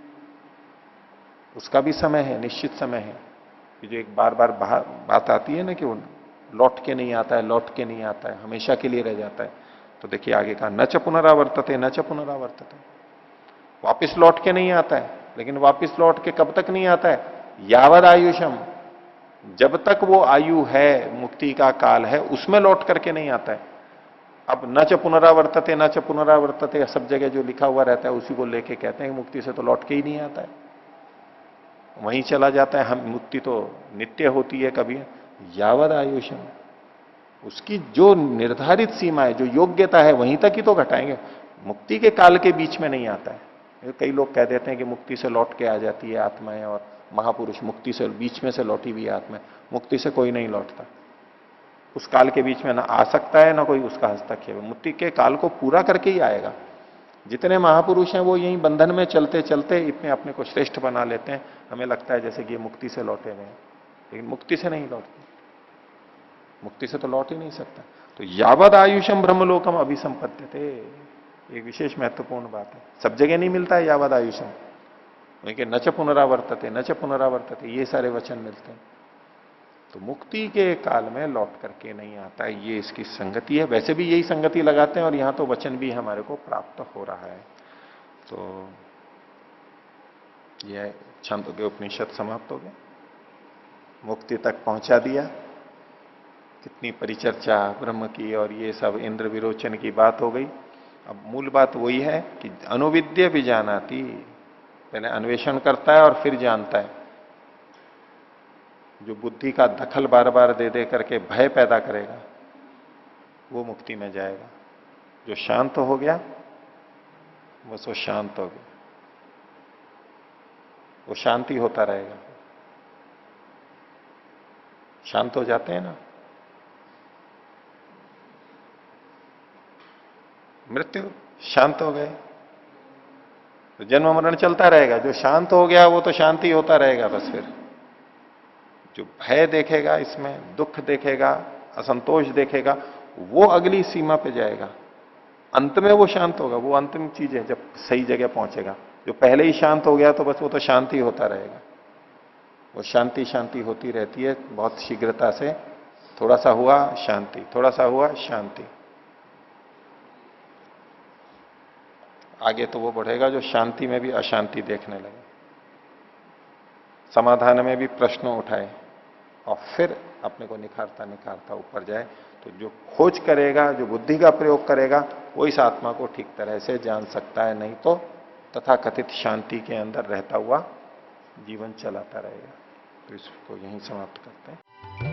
उसका भी समय है, निश्चित समय है। जो एक बार बार बात आती है ना कि वो लौट के नहीं आता है, लौट के नहीं आता है, हमेशा के लिए रह जाता है। तो देखिए आगे कहा, न च पुनरावर्तते, न च पुनरावर्तते, वापिस लौट के नहीं आता है। लेकिन वापिस लौट के कब तक नहीं आता है, यावद आयुषम, जब तक वो आयु है, मुक्ति का काल है, उसमें लौट करके नहीं आता है। अब न च पुनरावर्तते, न च पुनरावर्तते, सब जगह जो लिखा हुआ रहता है उसी को लेके कहते हैं मुक्ति से तो लौट के ही नहीं आता है, वहीं चला जाता है। हम मुक्ति तो नित्य होती है कभी, यावद आयुषम, उसकी जो निर्धारित सीमा है, जो योग्यता है, वहीं तक ही तो घटाएंगे, मुक्ति के काल के बीच में नहीं आता है। कई लोग कह देते हैं कि मुक्ति से लौट के आ जाती है आत्माएं, और महापुरुष मुक्ति से बीच में से लौटी हुई आत्मा। मुक्ति से कोई नहीं लौटता, उस काल के बीच में ना आ सकता है, ना कोई उसका हस्तक्षेप। मुक्ति के काल को पूरा करके ही आएगा। जितने महापुरुष हैं वो यही बंधन में चलते चलते इतने अपने को श्रेष्ठ बना लेते हैं, हमें लगता है जैसे कि ये मुक्ति से लौटे हुए हैं, लेकिन मुक्ति से नहीं लौटते, मुक्ति से तो लौट ही नहीं सकता। तो यावद आयुषम ब्रह्मलोकम अभिसंपद्यते, एक विशेष महत्वपूर्ण बात है, सब जगह नहीं मिलता है यावद आयुषम, न च पुनरावर्तते, न च पुनरावर्तते, ये सारे वचन मिलते हैं। तो मुक्ति के काल में लौट करके नहीं आता है, ये इसकी संगति है। वैसे भी यही संगति लगाते हैं, और यहां तो वचन भी हमारे को प्राप्त हो रहा है। तो यह छांदोग्य उपनिषद समाप्त हो गया, मुक्ति तक पहुंचा दिया। कितनी परिचर्चा ब्रह्म की, और ये सब इंद्र विरोचन की बात हो गई। अब मूल बात वही है कि अनुविद्य भी जानाती, पहले अन्वेषण करता है और फिर जानता है। जो बुद्धि का दखल बार बार दे दे करके भय पैदा करेगा वो मुक्ति में जाएगा। जो शांत हो गया वो सो शांत हो गया, वो शांति होता रहेगा। शांत हो जाते हैं ना, मृत्यु, शांत हो गए तो जन्म मरण चलता रहेगा। जो शांत हो गया वो तो शांति होता रहेगा बस। फिर जो भय देखेगा, इसमें दुख देखेगा, असंतोष देखेगा, वो अगली सीमा पे जाएगा। अंत में वो शांत होगा, वो अंतिम चीज है जब सही जगह पहुंचेगा। जो पहले ही शांत हो गया तो बस वो तो शांति होता रहेगा, वो शांति शांति होती रहती है बहुत शीघ्रता से। थोड़ा सा हुआ शांति, थोड़ा सा हुआ शांति, आगे तो वो बढ़ेगा जो शांति में भी अशांति देखने लगे, समाधान में भी प्रश्न उठाए और फिर अपने को निखारता निखारता ऊपर जाए। तो जो खोज करेगा, जो बुद्धि का प्रयोग करेगा, वो इस आत्मा को ठीक तरह से जान सकता है, नहीं तो तथाकथित शांति के अंदर रहता हुआ जीवन चलाता रहेगा। तो इसको यहीं समाप्त करते हैं।